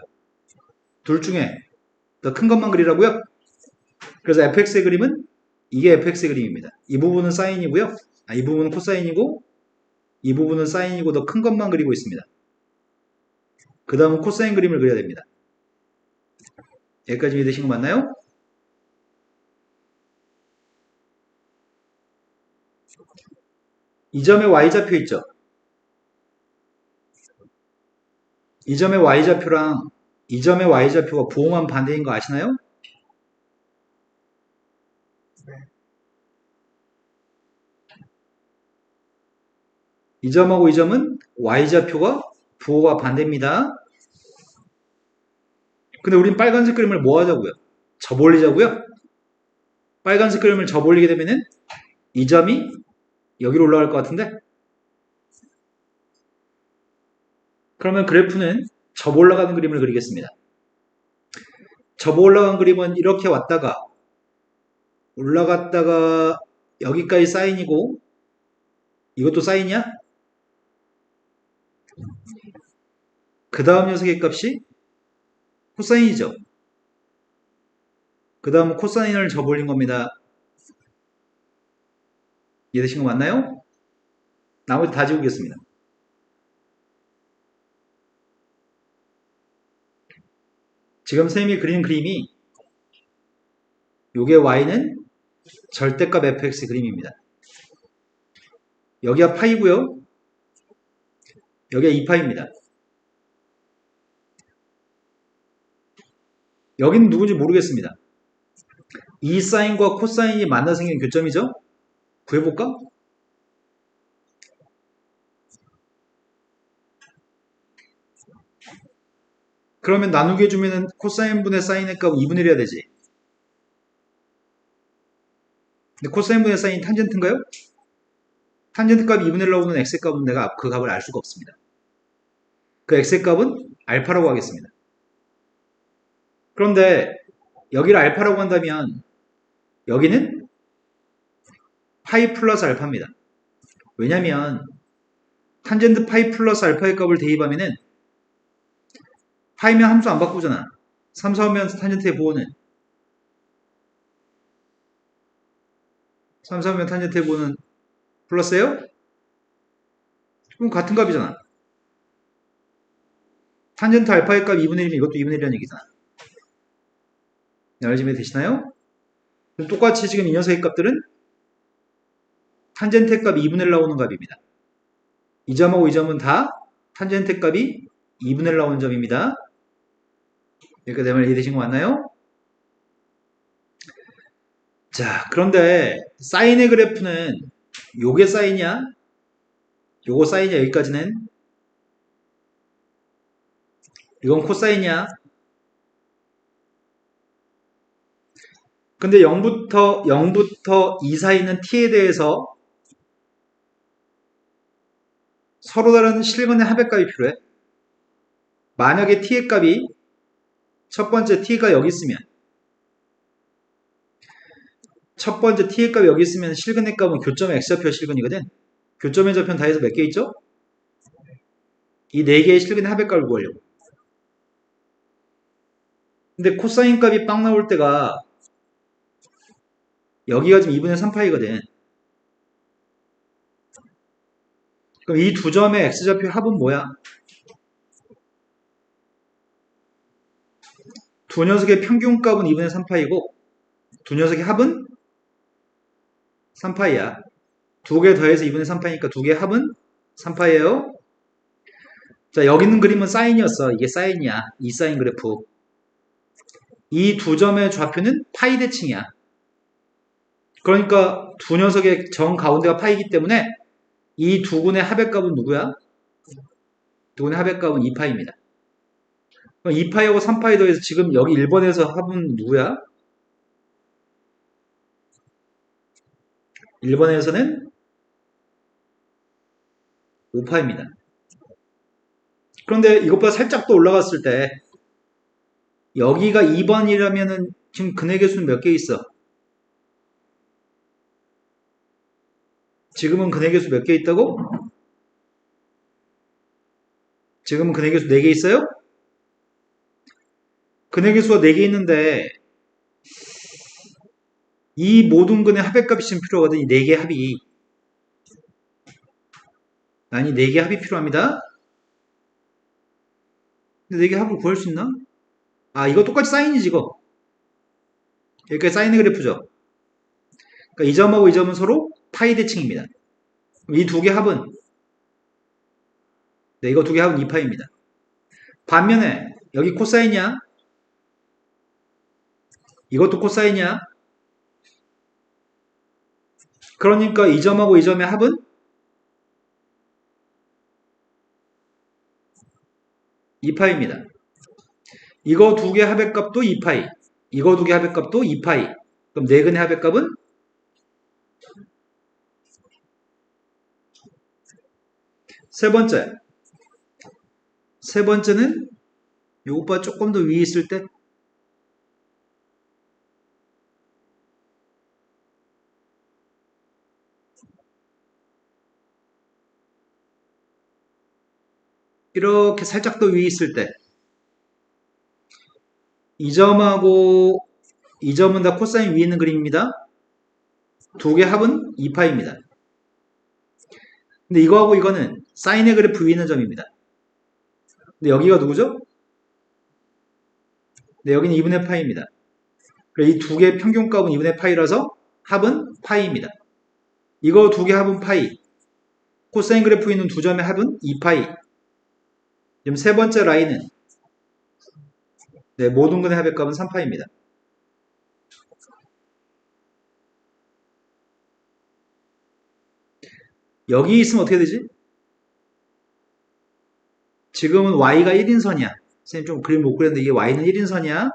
둘 중에 더 큰 것만 그리라고요? 그래서 fx의 그림은 이게 fx의 그림입니다. 이 부분은 사인이고요. 이 부분은 코사인이고 이 부분은 사인이고 더 큰 것만 그리고 있습니다. 그 다음은 코사인 그림을 그려야 됩니다. 여기까지 이해되신 거 맞나요? 이 점에 y좌표 있죠? 이 점의 y좌표랑 이 점의 y좌표가 부호만 반대인 거 아시나요? 이 점하고 이 점은 y좌표가 부호가 반대입니다. 근데 우린 빨간색 그림을 뭐 하자고요? 접올리자고요? 빨간색 그림을 접올리게 되면은 이 점이 여기로 올라갈 것 같은데? 그러면 그래프는 접어 올라가는 그림을 그리겠습니다. 접어 올라간 그림은 이렇게 왔다가 올라갔다가 여기까지 사인이고 이것도 사인이야? 그 다음 녀석의 값이 코사인이죠. 그 다음 코사인을 접올린 겁니다. 이해되신 거 맞나요? 나머지 다 지우겠습니다. 지금 선생님이 그린 그림이 요게 y는 절대값 fx 그림입니다. 여기가 파이고요. 여기가 2파입니다. 여기는 누군지 모르겠습니다. 이 사인과 코사인이 만나 생긴 교점이죠? 구해볼까? 그러면 나누기 해주면 코사인분의 사인의 값은 2분의 1 해야 되지. 근데 코사인분의 사인 탄젠트인가요? 탄젠트 값이 2분의 1 나오는 x의 값은 내가 그 값을 알 수가 없습니다. 그 x의 값은 알파라고 하겠습니다. 그런데 여기를 알파라고 한다면 여기는 파이 플러스 알파입니다. 왜냐면 탄젠트 파이 플러스 알파의 값을 대입하면은 파이면 함수 안 바꾸잖아. 3, 4오면 탄젠트의 부호는 3, 4오면 탄젠트의 부호는 플러스예요? 그럼 같은 값이잖아. 탄젠트 알파의 값 2분의 1이면 이것도 2분의 1이라는 얘기잖아. 알지면 되시나요? 똑같이 지금 이 녀석의 값들은 탄젠트의 값 2분의 1 나오는 값입니다. 이 점하고 이 점은 다 탄젠트 값이 2분의 1 나오는 점입니다. 이렇게 되면 이해되신 거 맞나요? 자, 그런데 사인의 그래프는 요게 사인이야? 요거 사인이야? 여기까지는? 이건 코사인이야? 근데 0부터 2 사이는 t에 대해서 서로 다른 실근의 합의값이 필요해. 만약에 t의 값이 첫 번째 t가 여기 있으면 첫 번째 t의 값이 여기 있으면 실근의 값은 교점의 x좌표 실근이거든. 교점의 좌표는 다 해서 몇 개 있죠? 이 4개의 실근의 합의값을 구하려고. 근데 코사인 값이 빵 나올 때가 여기가 지금 2분의 3파이거든. 그럼 이 두 점의 x좌표 합은 뭐야? 두 녀석의 평균값은 2분의 3파이고 두 녀석의 합은 3파이야. 두 개 더해서 2분의 3파이니까 두 개의 합은 3파이에요. 자, 여기 있는 그림은 사인이었어. 이게 사인이야. 이 사인 그래프. 이 두 점의 좌표는 파이 대칭이야. 그러니까 두 녀석의 정 가운데가 파이기 때문에 이 두 군의 합의값은 누구야? 두 군의 합의값은 2파입니다. 그럼 2파이하고 3파이 더해서 지금 여기 1번에서 합은 누구야? 1번에서는 5파입니다. 그런데 이것보다 살짝 더 올라갔을 때 여기가 2번이라면은 지금 근의 개수는 몇 개 있어? 지금은 근의 개수 몇 개 있다고? 지금은 근의 개수 4개 있어요? 근의 개수가 4개 있는데 이 모든 근의 합의값이 지금 필요하거든. 이 4개 합이. 아니 4개 합이 필요합니다. 근데 4개 합을 구할 수 있나? 아, 이거 똑같이 사인이지 이거. 여기까지 사인의 그래프죠. 그러니까 이 점하고 이 점은 서로 파이 대칭입니다. 이 두 개 합은 네, 이거 두 개 합은 2파입니다. 반면에 여기 코사인이야. 이것도 코사인이야. 그러니까 이 점하고 이 점의 합은 2파입니다. 이거 두 개 합의값도 2파이. 이거 두 개 합의값도 2파이. 그럼 네 근의 합의값은 세 번째는 요것보다 조금 더 위에 있을 때 이렇게 살짝 더 위에 있을 때 이 점하고 이 점은 다 코사인 위에 있는 그림입니다. 두 개 합은 2파입니다. 근데 이거하고 이거는 사인의 그래프 위에 있는 점입니다. 근데 여기가 누구죠? 네, 여기는 2분의 파이입니다. 이 두 개의 평균값은 2분의 파이라서 합은 파이입니다. 이거 두 개 합은 파이. 코사인 그래프에 있는 두 점의 합은 2파이. 지금 세 번째 라인은 네, 모든 근의 합의값은 3파입니다. 여기 있으면 어떻게 되지? 지금은 y가 1인선이야. 선생님 좀 그림 못 그렸는데 이게 y는 1인선이야.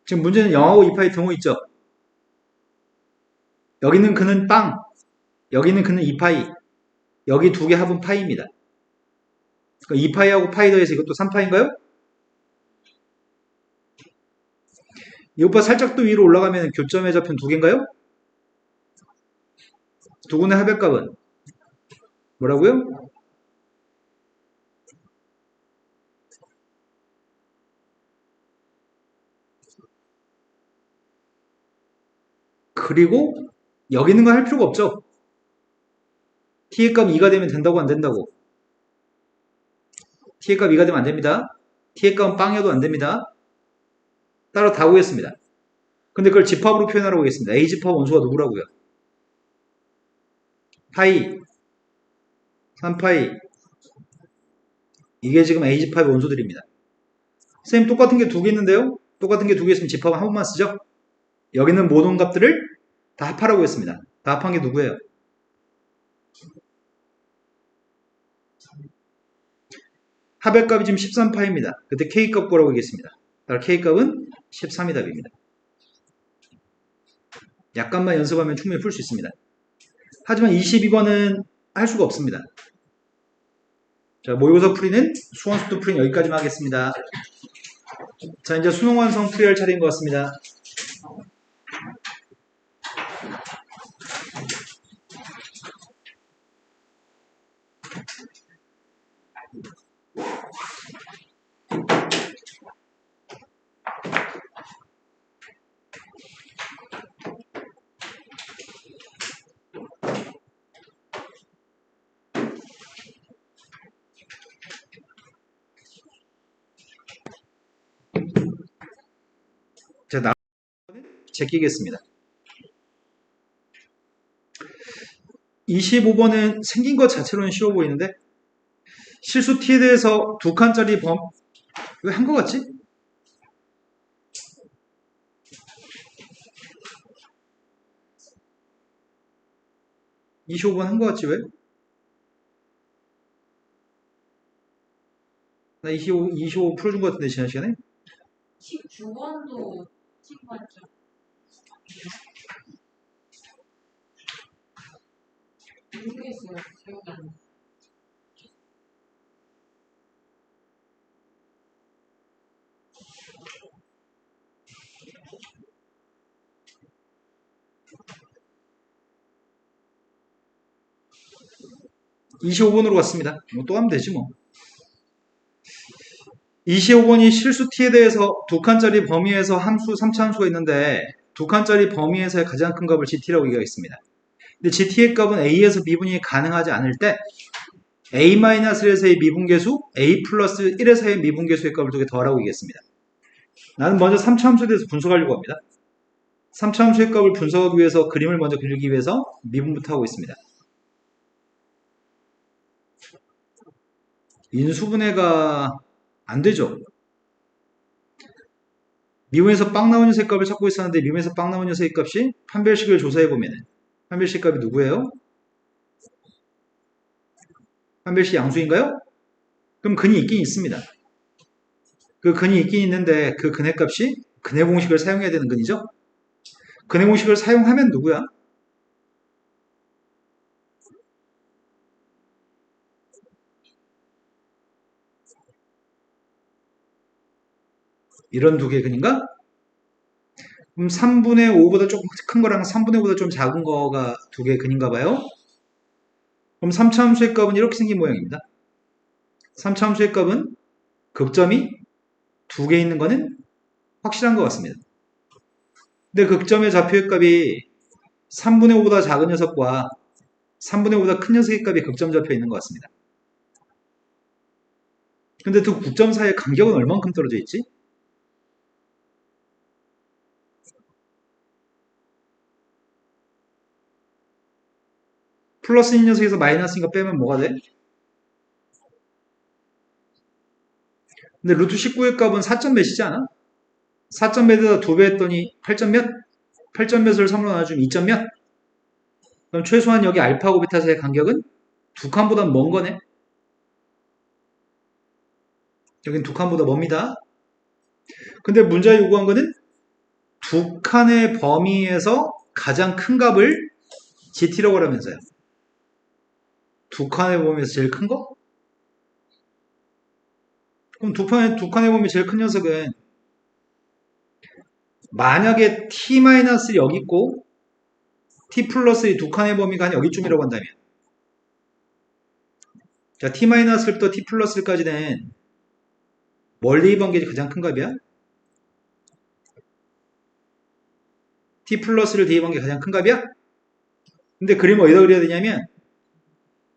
지금 문제는 0하고 2파의 등호 있죠? 여기는 그는 빵, 여기는 그는 2파이, 여기 두 개 합은 파이입니다. 그러니까 2파이하고 파이 더해서 이것도 3파인가요? 이것보다 살짝 더 위로 올라가면 교점의 좌표는 두 개인가요? 두 군의 합의값은 뭐라고요? 그리고 여기 있는 거 할 필요가 없죠. t의 값 2가 되면 된다고 안 된다고? t의 값 2가 되면 안 됩니다. t의 값은 빵이어도 안 됩니다. 따라 다 구했습니다. 근데 그걸 집합으로 표현하라고 하겠습니다. A 집합 원소가 누구라고요? 파이, 3파이. 이게 지금 A 집합의 원소들입니다. 선생님 똑같은 게 두 개 있는데요? 똑같은 게 두 개 있으면 집합은 한 번만 쓰죠? 여기는 모든 값들을 다 합하라고 했습니다. 다 합한 게 누구예요? 합의 값이 지금 13파입니다. 그때 K값 구하라고 하겠습니다. 따라 K값은 13이 답입니다. 약간만 연습하면 충분히 풀 수 있습니다. 하지만 22번은 할 수가 없습니다. 자, 모의고사 풀이는 수원수도 풀이는 여기까지만 하겠습니다. 자, 이제 수능 완성 풀이할 차례인 것 같습니다. 자, 나머지 제끼겠습니다. 25번은 생긴 것 자체로는 쉬워 보이는데 실수 t에 대해서 두 칸짜리 왜 한 것 같지? 25번 한 것 같지 왜? 나 25 풀어준 것 같은데 지난 시간에? 19번도 친구한테 모르겠어요. 기억이 안 나. (25번으로) 갔습니다. 뭐 또 하면 되지 뭐. 25번이 실수 t에 대해서 두 칸짜리 범위에서 함수 3차 함수가 있는데 두 칸짜리 범위에서의 가장 큰 값을 gt라고 얘기하겠습니다. 근데 gt의 값은 a에서 미분이 가능하지 않을 때 a-1에서의 미분계수, a 플러스 1에서의 미분계수의 값을 두 개 더하라고 얘기했습니다. 나는 먼저 3차 함수에 대해서 분석하려고 합니다. 3차 함수의 값을 분석하기 위해서 그림을 먼저 그리기 위해서 미분부터 하고 있습니다. 인수분해가 안 되죠. 미분에서 빵 나온 녀석 값을 찾고 있었는데 미분에서 빵 나온 녀석의 값이 판별식을 조사해보면 판별식 값이 누구예요? 판별식 양수인가요? 그럼 근이 있긴 있습니다. 그 근이 있긴 있는데 그 근의 값이 근의 공식을 사용해야 되는 근이죠. 근의 공식을 사용하면 누구야? 이런 두 개의 근인가? 그럼 3분의 5보다 조금 큰 거랑 3분의 5보다 좀 작은 거가 두 개의 근인가 봐요. 그럼 3차 함수의 값은 이렇게 생긴 모양입니다. 3차 함수의 값은 극점이 두 개 있는 거는 확실한 것 같습니다. 근데 극점의 좌표의 값이 3분의 5보다 작은 녀석과 3분의 5보다 큰 녀석의 값이 극점 좌표에 있는 것 같습니다. 근데 두 극점 사이의 간격은 얼만큼 떨어져 있지? 플러스인 녀석에서 마이너스인 거 빼면 뭐가 돼? 근데 루트 19의 값은 4점 몇이지 않아? 4점 몇에다 2배 했더니 8점 몇? 8점 몇을 3으로 나눠주면 2점 몇? 그럼 최소한 여기 알파하고 베타 사이의 간격은 두 칸보다 먼 거네? 여긴 두 칸보다 멉니다. 근데 문제가 요구한 거는 두 칸의 범위에서 가장 큰 값을 GT라고 하라면서요. 두 칸의 범위에서 제일 큰 거? 그럼 두 칸의 범위 제일 큰 녀석은 만약에 t-1 여기 있고 t 플러스 두 칸의 범위가 한 여기쯤이라고 한다면 자 t-부터 t 플러스까지는 뭘 대입한 게 가장 큰 값이야? t 플러스를 대입한 게 가장 큰 값이야? 근데 그림을 어디다 그려야 되냐면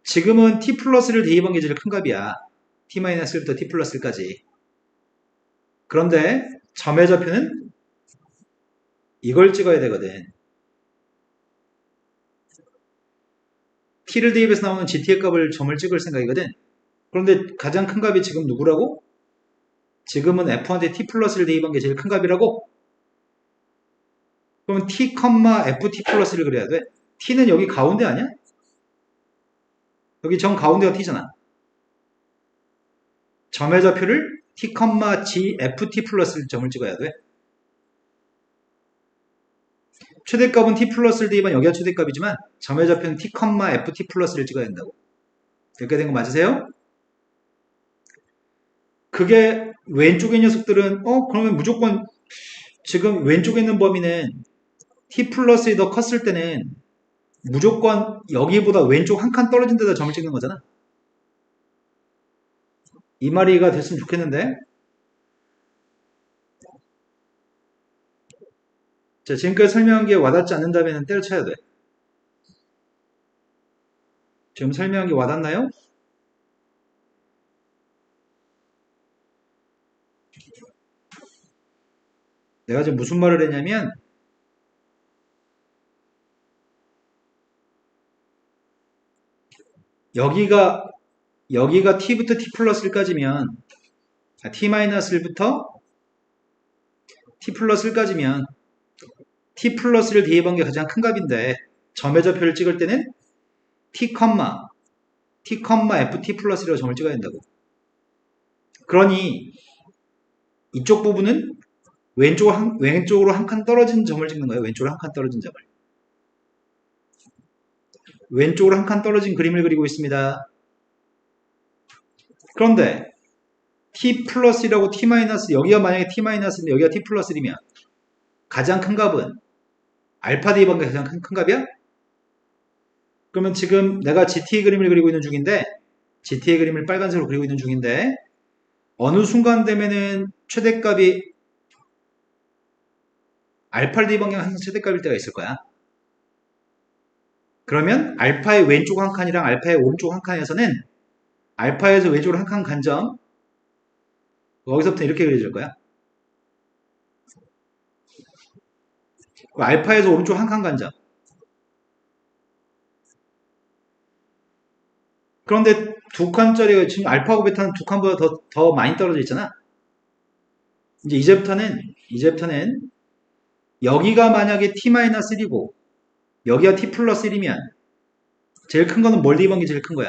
지금은 t 플러스를 대입한 게 제일 큰 값이야. t-부터 t 플러스까지. 그런데 점의 좌표는 이걸 찍어야 되거든. t를 대입해서 나오는 gt의 값을 점을 찍을 생각이거든. 그런데 가장 큰 값이 지금 누구라고? 지금은 f1대 t 플러스를 대입한 게 제일 큰 값이라고? 그러면 t, ft 플러스를 그려야 돼. t는 여기 가운데 아니야? 여기 정 가운데가 t잖아. 점의 좌표를 t, g, ft 플러스를 점을 찍어야 돼. 최대값은 t 플러스를 대입한 여기가 최대값이지만 점의 좌표는 t, ft 플러스를 찍어야 된다고. 이렇게 된 거 맞으세요? 그게 왼쪽에 있는 녀석들은 그러면 무조건 지금 왼쪽에 있는 범위는 t 플러스에 더 컸을 때는 무조건 여기보다 왼쪽 한 칸 떨어진 데다 점을 찍는 거잖아. 이 말이 이해가 됐으면 좋겠는데. 자, 지금까지 설명한 게 와닿지 않는다면 때려쳐야 돼. 지금 설명한 게 와닿나요? 내가 지금 무슨 말을 했냐면 여기가 t부터 t 플러스 1까지면 t 마이너스 1부터 t 플러스 1까지면 t 플러스를 대입한 게 가장 큰 값인데 점의 좌표를 찍을 때는 t, ft 플러스라고 점을 찍어야 된다고. 그러니 이쪽 부분은 왼쪽으로 한 칸 떨어진 점을 찍는 거예요. 왼쪽으로 한 칸 떨어진 점을. 왼쪽으로 한 칸 떨어진 그림을 그리고 있습니다. 그런데 t 플러스라고 t 마이너스, 여기가 만약에 t 마이너스인데 여기가 t 플러스 1이면 가장 큰 값은 알파 대입한 게 가장 큰 값이야? 그러면 지금 내가 GT의 그림을 그리고 있는 중인데 GT의 그림을 빨간색으로 그리고 있는 중인데 어느 순간 되면은 최대값이 알파를 대입한 게 항상 최대값일 때가 있을 거야. 그러면 알파의 왼쪽 한 칸이랑 알파의 오른쪽 한 칸에서는 알파에서 왼쪽으로 한 칸 간 점 거기서부터 이렇게 그려질 거야. 알파에서 오른쪽 한 칸 간 점. 그런데 두 칸짜리가 지금 알파하고 베타는 두 칸보다 더 많이 떨어져 있잖아. 이제 이제부터는 여기가 만약에 t-1이고 여기가 t 플러스 1이면 제일 큰 거는 뭘 대입한 게 제일 큰 거야?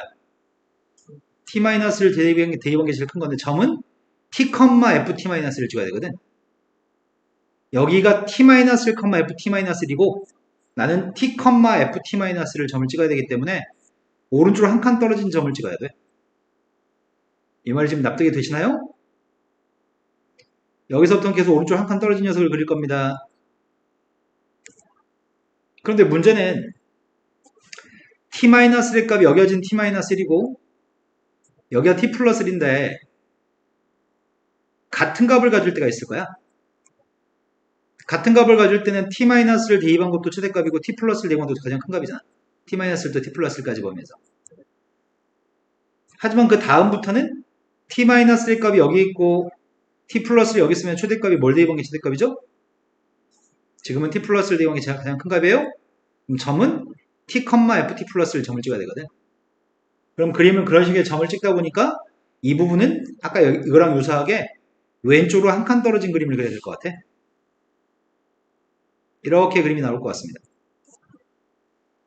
t-를 대입한 게 제일 큰 건데 점은 t, ft-를 찍어야 되거든. 여기가 t-1, ft-1이고 나는 t, ft-를 점을 찍어야 되기 때문에 오른쪽으로 한 칸 떨어진 점을 찍어야 돼. 이 말이 지금 납득이 되시나요? 여기서부터는 계속 오른쪽 한 칸 떨어진 녀석을 그릴 겁니다. 그런데 문제는 t-1의 값이 여기가 지금 t-1이고 여기가 t 플러스 1인데 같은 값을 가질 때가 있을 거야. 같은 값을 가질 때는 t-를 대입한 것도 최대값이고 t 플러스를 대입한 것도 가장 큰 값이잖아. t-부터 t 플러스까지 보면서. 하지만 그 다음부터는 t-의 값이 여기 있고 t 플러스를 여기 있으면 최대값이 뭘 대입한 게 최대값이죠? 지금은 t 플러스를 대입한 게 가장 큰 값이에요? 그럼 점은 t, ft 플러스를 점을 찍어야 되거든. 그럼 그림은 그런 식의 점을 찍다 보니까 이 부분은 아까 이거랑 유사하게 왼쪽으로 한 칸 떨어진 그림을 그려야 될 것 같아. 이렇게 그림이 나올 것 같습니다.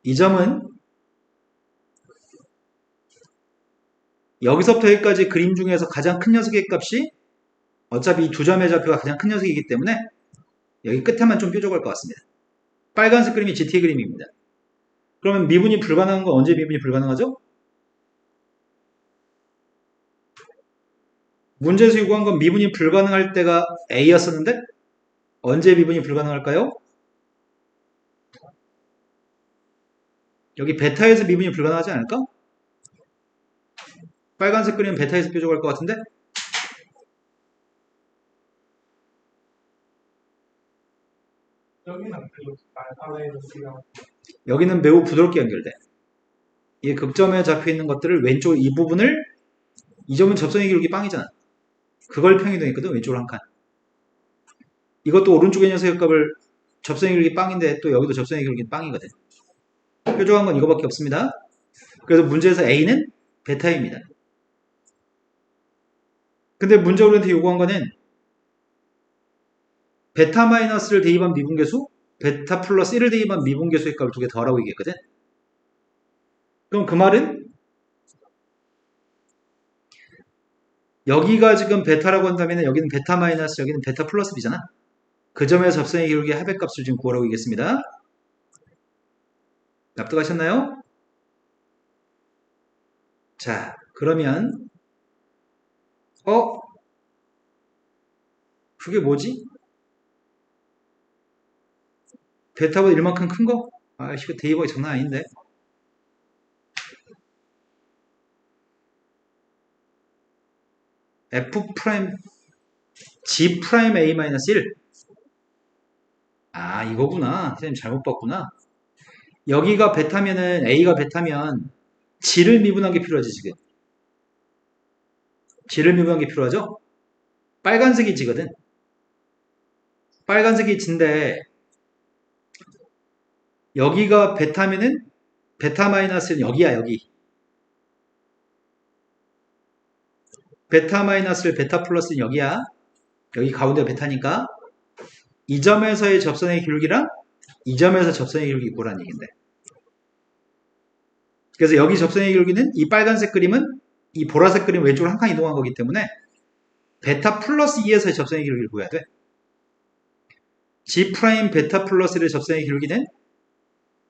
이 점은 여기서부터 여기까지 그림 중에서 가장 큰 녀석의 값이 어차피 이 두 점의 좌표가 가장 큰 녀석이기 때문에 여기 끝에만 좀 뾰족할 것 같습니다. 빨간색 그림이 GT의 그림입니다. 그러면 미분이 불가능한 건 언제 미분이 불가능하죠? 문제에서 요구한 건 미분이 불가능할 때가 A였었는데 언제 미분이 불가능할까요? 여기 베타에서 미분이 불가능하지 않을까? 빨간색 그림은 베타에서 뾰족할 것 같은데? 여기는 그리고 알파베이로 시간 여기는 매우 부드럽게 연결돼. 이 극점에 잡혀있는 것들을 왼쪽 이 부분을 이 점은 접선의 기울기 빵이잖아. 그걸 평이동했거든. 왼쪽으로 한 칸. 이것도 오른쪽의 녀석의 값을 접선의 기울기 빵인데 또 여기도 접선의 기울기는 빵이거든. 뾰족한 건 이거밖에 없습니다. 그래서 문제에서 A는 베타입니다. 근데 문제 우리한테 요구한 거는 베타 마이너스를 대입한 미분계수, 베타 플러스 1을 대입한 미분계수의 값을 두 개 더하라고 얘기했거든. 그럼 그 말은 여기가 지금 베타라고 한다면 여기는 베타 마이너스, 여기는 베타 플러스 B잖아. 그 점에서 접선의 기울기의 합의값을 지금 구하라고 얘기했습니다. 납득하셨나요? 자, 그러면 그게 뭐지? 베타보다 1만큼 큰 거? 아이씨, 이거 대입하기 장난 아닌데. F 프라임 G 프라임 A 마이너스 1. 아, 이거구나. 선생님 잘못 봤구나. 여기가 베타면은 A가 베타면 G를 미분한 게 필요하지 지금. G를 미분한 게 필요하죠? 빨간색이 G거든. 빨간색이 G인데 여기가 베타면은 베타 마이너스는 여기야 여기. 베타 마이너스를 베타 플러스는 여기야. 여기 가운데 베타니까 이 점에서의 접선의 기울기랑 이 점에서 접선의 기울기 구라는 얘기인데. 그래서 여기 접선의 기울기는 이 빨간색 그림은 이 보라색 그림 왼쪽으로 한 칸 이동한 거기 때문에 베타 플러스 2에서의 접선의 기울기를 구해야 돼. G 프라임 베타 플러스 1의 접선의 기울기는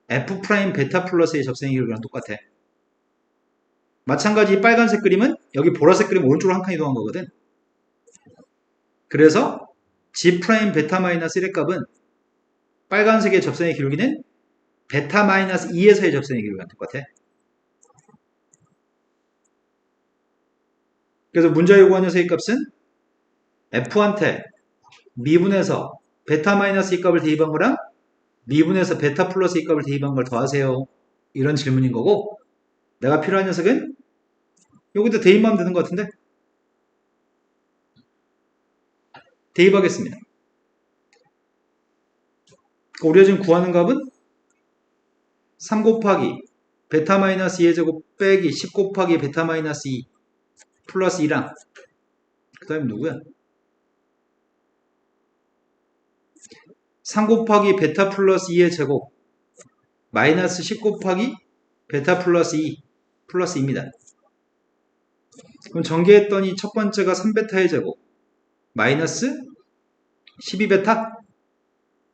F 프라임 베타 플러스의 접선의 기울기랑 똑같아. 마찬가지 이 빨간색 그림은 여기 보라색 그림 오른쪽으로 한 칸 이동한 거거든. 그래서 G 프라임 베타 마이너스 1의 값은 빨간색의 접선의 기울기는 베타 마이너스 2에서의 접선의 기울기랑 똑같아. 그래서 문자 요구한 녀석의 값은 F한테 미분해서 베타 마이너스 2 값을 대입한 거랑 미분해서 베타 플러스 2 값을 대입한 걸 더하세요. 이런 질문인 거고, 내가 필요한 녀석은 여기도 대입만 하면 되는 것 같은데 대입하겠습니다. 우리가 지금 구하는 값은 3 곱하기 베타 마이너스 2의 제곱 빼기 10 곱하기 베타 마이너스 2 플러스 2랑 그 다음에 누구야? 3 곱하기 베타 플러스 2의 제곱 마이너스 10 곱하기 베타 플러스 2 플러스 2입니다. 그럼 전개했더니 첫 번째가 3베타의 제곱 마이너스 12베타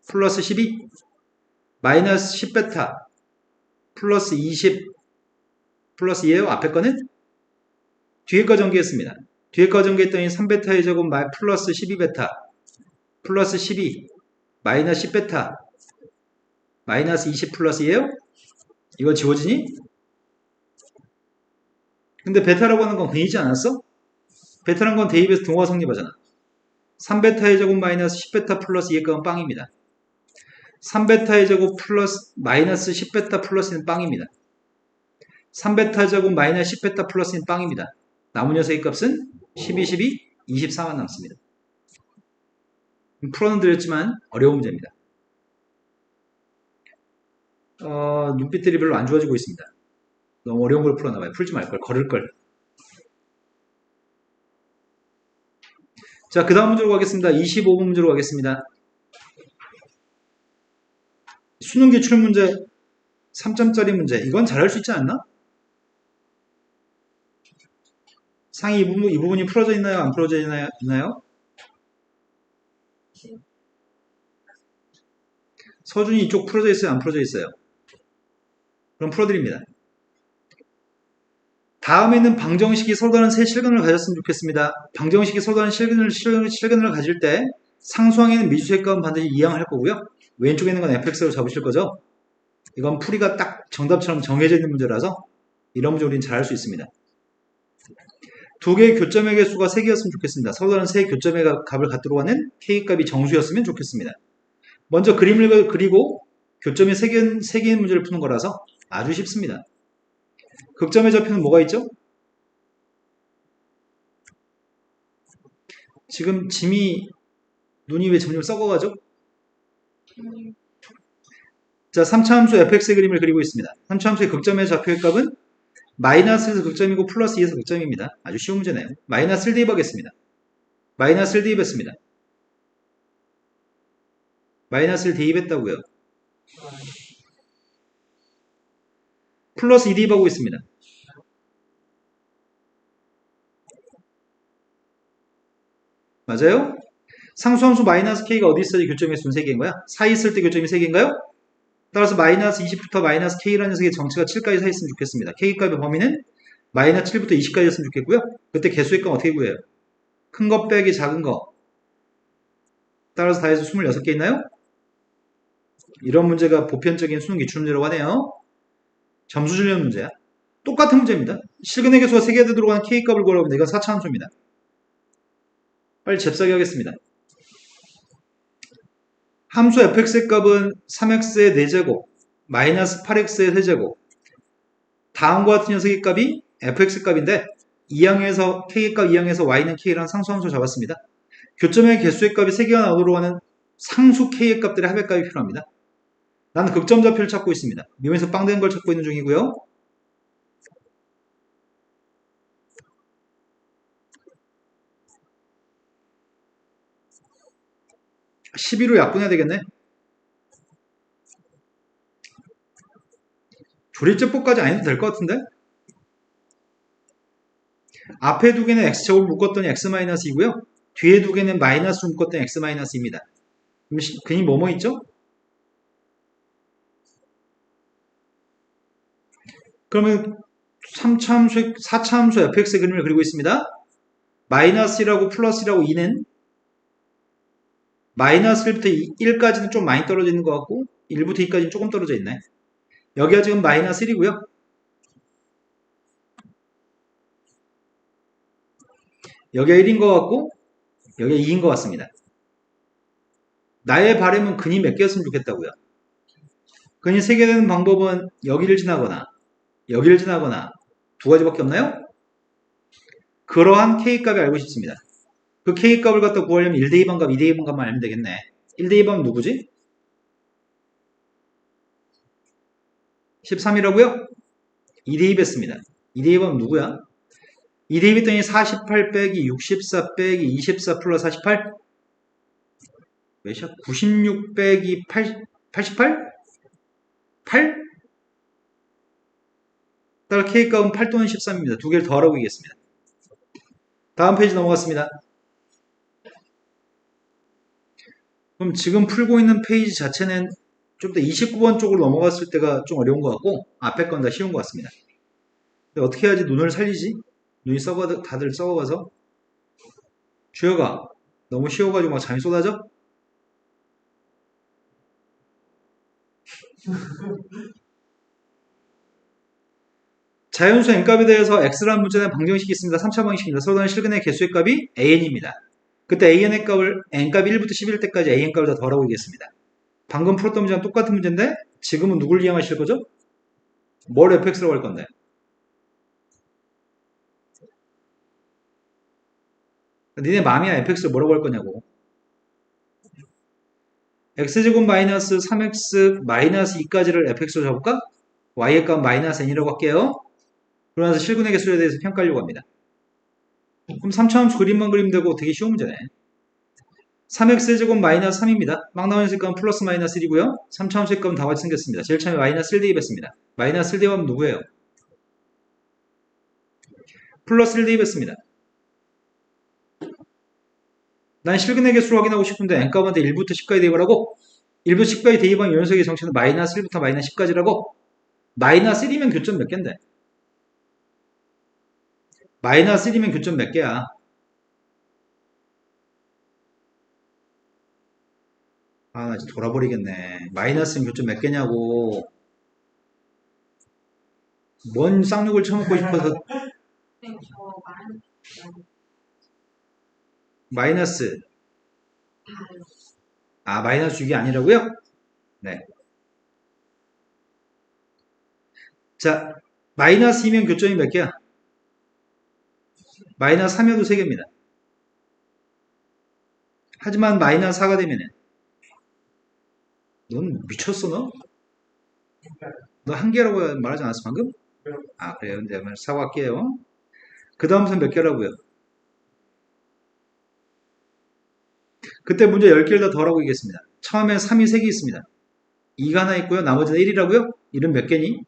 플러스 12 마이너스 10베타 플러스 20 플러스 2예요. 앞에 거는 뒤에 거 전개했습니다. 뒤에 거 전개했더니 3베타의 제곱 플러스 12베타 플러스 12 마이너스 10베타 마이너스 20 플러스 2예요. 이거 지워지니? 근데 베타라고 하는 건 근이지 않았어? 베타라는 건 대입에서 동호가 성립하잖아. 3베타의 제곱 마이너스 10베타 플러스 2의 값은 빵입니다. 3베타의 제곱 플러스 마이너스 10베타 플러스는 빵입니다. 3베타 제곱 마이너스 10베타 플러스는 빵입니다. 남은 녀석의 값은 12, 12, 24만 남습니다. 풀어는 드렸지만 어려운 문제입니다. 눈빛들이 별로 안 좋아지고 있습니다. 너무 어려운 걸 풀어나봐요. 풀지 말걸, 걸을걸. 자, 그 다음 문제로 가겠습니다. 25번 문제로 가겠습니다. 수능 기출 문제 3점짜리 문제. 이건 잘할 수 있지 않나? 상위 이 부분이 풀어져 있나요? 안 풀어져 있나요? 서준이 이쪽 풀어져 있어요? 안 풀어져 있어요? 그럼 풀어드립니다. 다음에는 방정식이 서로 다른 세 실근을 가졌으면 좋겠습니다. 방정식이 서로 다른 실근을 가질 때 상수항에는 미주수의 값은 반드시 이항할 거고요. 왼쪽에 있는 건 fx로 잡으실 거죠. 이건 풀이가 딱 정답처럼 정해져 있는 문제라서 이런 문제 우리는 잘 할 수 있습니다. 두 개의 교점의 개수가 3개였으면 좋겠습니다. 서로 다른 세 교점의 값을 갖도록 하는 k값이 정수였으면 좋겠습니다. 먼저 그림을 그리고 교점이 3개인 문제를 푸는 거라서 아주 쉽습니다. 극점의 좌표는 뭐가 있죠? 지금 짐이 눈이 왜 점점 썩어가죠? 자, 3차함수 fx의 그림을 그리고 있습니다. 3차함수의 극점의 좌표의 값은 마이너스에서 극점이고 플러스 2에서 극점입니다. 아주 쉬운 문제네요. 마이너스를 대입하겠습니다. 마이너스를 대입했습니다. 마이너스를 대입했다고요. 플러스 2 대입하고 있습니다. 맞아요? 상수함수 마이너스 k가 어디 있어야지 교점의 수는 3개인 거야? 4 있을 때 교점이 3개인가요? 따라서 마이너스 20부터 마이너스 k라는 녀석의 정체가 7까지 사 있으면 좋겠습니다. k값의 범위는 마이너스 7부터 20까지였으면 좋겠고요. 그때 개수의 값 어떻게 구해요? 큰 거 빼기 작은 거. 따라서 다 해서 26개 있나요? 이런 문제가 보편적인 수능 기출문제라고 하네요. 점수 주려는 문제야. 똑같은 문제입니다. 실근의 개수가 3개 들어가는 k값을 구하라고 하면 이건 4차 함수입니다. 빨리 잽싸게 하겠습니다. 함수 fx의 값은 3x의 4제곱 마이너스 8x의 세제곱. 다음과 같은 녀석의 값이 fx 값인데 2항에서 k의 값 2항에서 y는 k라는 상수함수 잡았습니다. 교점의 개수의 값이 3개가 나오도록 하는 상수 k의 값들의 합의값이 필요합니다. 나는 극점 좌표를 찾고 있습니다. 미분에서 빵 된 걸 찾고 있는 중이고요. (12로) 약분해야 되겠네. 조리제법까지 안 해도 될 것 같은데? 앞에 두 개는 x제곱을 묶었더니 x-2고요. 뒤에 두 개는 마이너스로 묶었더니 x-2입니다. 그럼 근이 뭐뭐 있죠? 그러면 4차함수 fx의 그림을 그리고 있습니다. 마이너스 1하고 플러스 1하고 2는 마이너스 1부터 1까지는 좀 많이 떨어져 있는 것 같고 1부터 2까지는 조금 떨어져 있네. 여기가 지금 마이너스 1이고요. 여기가 1인 것 같고 여기가 2인 것 같습니다. 나의 바람은 근이 몇 개였으면 좋겠다고요. 근이 3개 되는 방법은 여기를 지나거나 여기를 지나거나 두 가지밖에 없나요? 그러한 k값이 알고 싶습니다. 그 k값을 갖다 구하려면 1대2번 값, 2대2번 값만 알면 되겠네. 1대2번 누구지? 13이라고요? 2대입했습니다. 2대입하면 누구야? 2대입했더니 48 빼기 64 빼기 24 플러스 48? 몇이야? 96 빼기 88? 8? 따라 k값은 8 또는 13입니다. 두 개를 더하라고 얘기했습니다. 다음 페이지 넘어갔습니다. 그럼 지금 풀고 있는 페이지 자체는 좀 더 29번 쪽으로 넘어갔을 때가 좀 어려운 것 같고 앞에 건 다 쉬운 것 같습니다. 근데 어떻게 해야지 눈을 살리지? 눈이 다들 썩어가서 주혁아 너무 쉬워가지고 막 잠이 쏟아져? 자연수 n값에 대해서 x라는 문자는 방정식이 있습니다. 3차 방식입니다. 서로 다른 실근의 개수의 값이 an입니다. 그때 an의 값을 n값이 1부터 11 때까지 an 값을 다 더하라고 얘기했습니다. 방금 풀었던 문제랑 똑같은 문제인데 지금은 누굴 이용하실 거죠? 뭘 fx라고 할 건데? 니네 마음이야. fx를 뭐라고 할 거냐고. x제곱 마이너스 3x 마이너스 2까지를 fx로 잡을까? y의 값 마이너스 n이라고 할게요. 그러면서 실근의 개수에 대해서 평가하려고 합니다. 그럼 3차함수 그림만 그리면 되고 되게 쉬운 문제네. 3x제곱 마이너스 3입니다. 막 나오는 값은 플러스 마이너스 1이고요. 3차함수의 값은 다 같이 생겼습니다. 제일 처음에 마이너스 1 대입했습니다. 마이너스 1 대입하면 누구예요? 플러스 1 대입했습니다. 난 실근의 개수를 확인하고 싶은데 n값한테 1부터 10까지 대입을 하고 1부터 10까지 대입한 요 녀석의 정체는 마이너스 1부터 마이너스 10까지라고 마이너스 1이면 교점 몇 개인데? 마이너스 1이면 교점 몇 개야? 아, 나 진짜 돌아버리겠네. 마이너스는 교점 몇 개냐고. 뭔 쌍욕을 처먹고 싶어서 네, 저 많이 마이너스. 다요. 아, 마이너스 6이 아니라고요? 네. 자, 마이너스 2면 교점이 몇 개야? 마이너스 3이어도 3개입니다. 하지만 마이너스 4가 되면은 넌 미쳤어, 너? 너 한 개라고 말하지 않았어, 방금? 아, 그래요. 이제 사과할게요. 그 다음선 몇 개라고요? 그때 문제 10개를 다 더하라고 얘기했습니다. 처음에 3이 3개 있습니다. 2가 하나 있고요. 나머지는 1이라고요? 이름 몇 개니?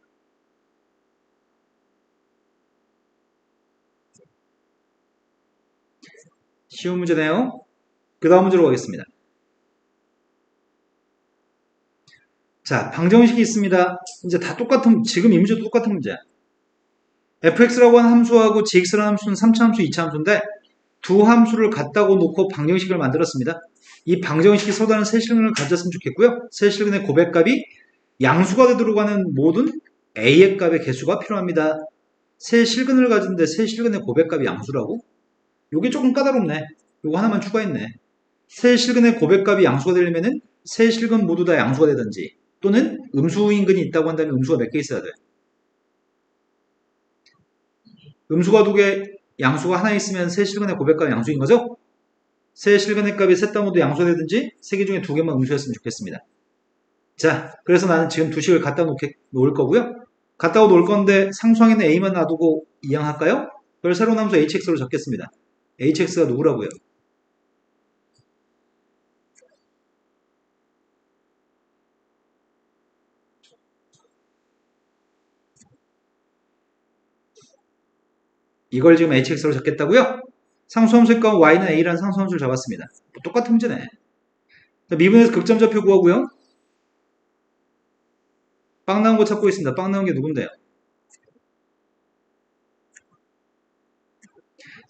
쉬운 문제네요. 그 다음 문제로 가겠습니다. 자, 방정식이 있습니다. 이제 다 똑같은, 지금 이 문제도 똑같은 문제야. fx라고 하는 함수하고 gx라는 함수는 3차 함수, 2차 함수인데 두 함수를 갖다고 놓고 방정식을 만들었습니다. 이 방정식이 서로 다른 세실근을 가졌으면 좋겠고요. 세실근의 고백값이 양수가 되도록 하는 모든 a의 값의 개수가 필요합니다. 세실근을 가진데 세실근의 고백값이 양수라고? 요게 조금 까다롭네. 요거 하나만 추가했네. 세실근의 고백값이 양수가 되려면은 세실근 모두 다 양수가 되든지 또는 음수인근이 있다고 한다면 음수가 몇 개 있어야 돼? 음수가 2개, 양수가 하나 있으면 세실근의 고백값이 양수인 거죠? 세실근의 값이 셋 다 모두 양수가 되든지 3개 중에 2개만 음수였으면 좋겠습니다. 자, 그래서 나는 지금 두 식을 갖다 놓을 거고요. 갖다 놓을 건데 상수항에는 a만 놔두고 이항할까요? 그걸 새로운 함수 hx로 적겠습니다. hx가 누구라고요? 이걸 지금 hx로 적겠다고요? 상수함수의 값 y는 a라는 상수함수를 잡았습니다. 똑같은 문제네. 자, 미분에서 극점좌표 구하고요. 빵 나온 거 찾고 있습니다. 빵 나온 게 누군데요?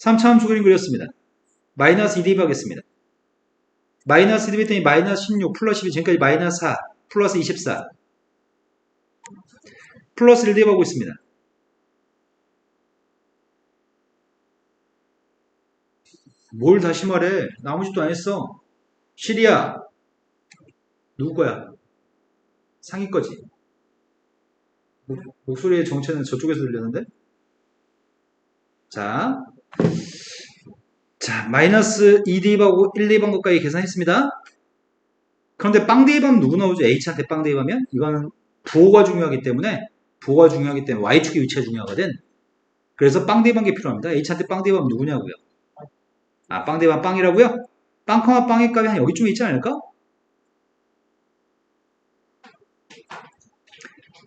3차 함수 그림 그렸습니다. 마이너스 2대입 하겠습니다. 마이너스 1대입 했더니 마이너스 16 플러스 12 지금까지 마이너스 4 플러스 24 플러스 1대입 하고 있습니다. 뭘 다시 말해? 나 아무 짓도 안 했어. 시리야. 누구 거야? 상이 거지. 목소리의 정체는 저쪽에서 들렸는데? 자, 마이너스 2대입하고 1 대입한 것까지 계산했습니다. 그런데 빵 대입하면 누구 나오죠? h한테 빵 대입하면? 이거는 부호가 중요하기 때문에 y축의 위치가 중요하거든. 그래서 빵 대입한 게 필요합니다. h한테 빵 대입하면 누구냐고요? 아, 빵 대입하면 빵이라고요? 빵, 빵의 값이 한 여기쯤에 있지 않을까?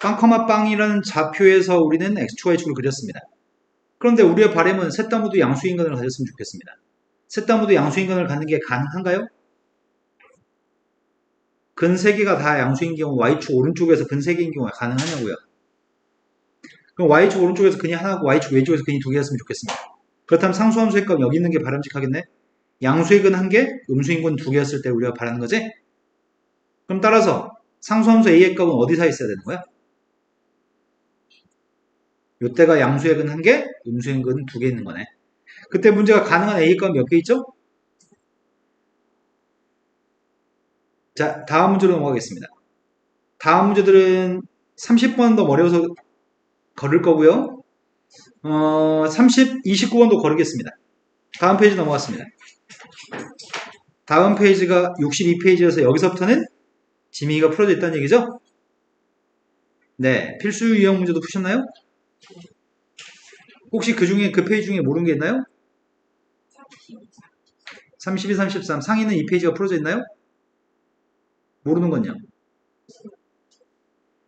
빵, 빵이라는 좌표에서 우리는 x축과 y축을 그렸습니다. 그런데 우리의 바람은 셋 다 모두 양수인근을 가졌으면 좋겠습니다. 셋 다 모두 양수인근을 갖는 게 가능한가요? 근 3개가 다 양수인 경우 y축 오른쪽에서 근 3개인 경우가 가능하냐고요? 그럼 y축 오른쪽에서 근이 하나고 y축 왼쪽에서 근이 2개였으면 좋겠습니다. 그렇다면 상수함수의 값 여기 있는 게 바람직하겠네? 양수의 근 1개, 음수인 근 2개였을 때 우리가 바라는 거지? 그럼 따라서 상수함수 a의 값은 어디서 있어야 되는 거야? 요때가 양수의 근 1개, 음수의 근 2개 있는 거네. 그때 문제가 가능한 a의 값 몇 개 있죠? 자, 다음 문제로 넘어가겠습니다. 다음 문제들은 30번 더 어려워서 걸을 거고요. 29번도 거르겠습니다. 다음 페이지 넘어갔습니다. 다음 페이지가 62페이지여서 여기서부터는 지민이가 풀어져 있다는 얘기죠? 네, 필수 유형 문제도 푸셨나요? 혹시 그 중에 그 페이지 중에 모르는 게 있나요? 32, 33 상위는 이 페이지가 풀어져 있나요? 모르는 건요?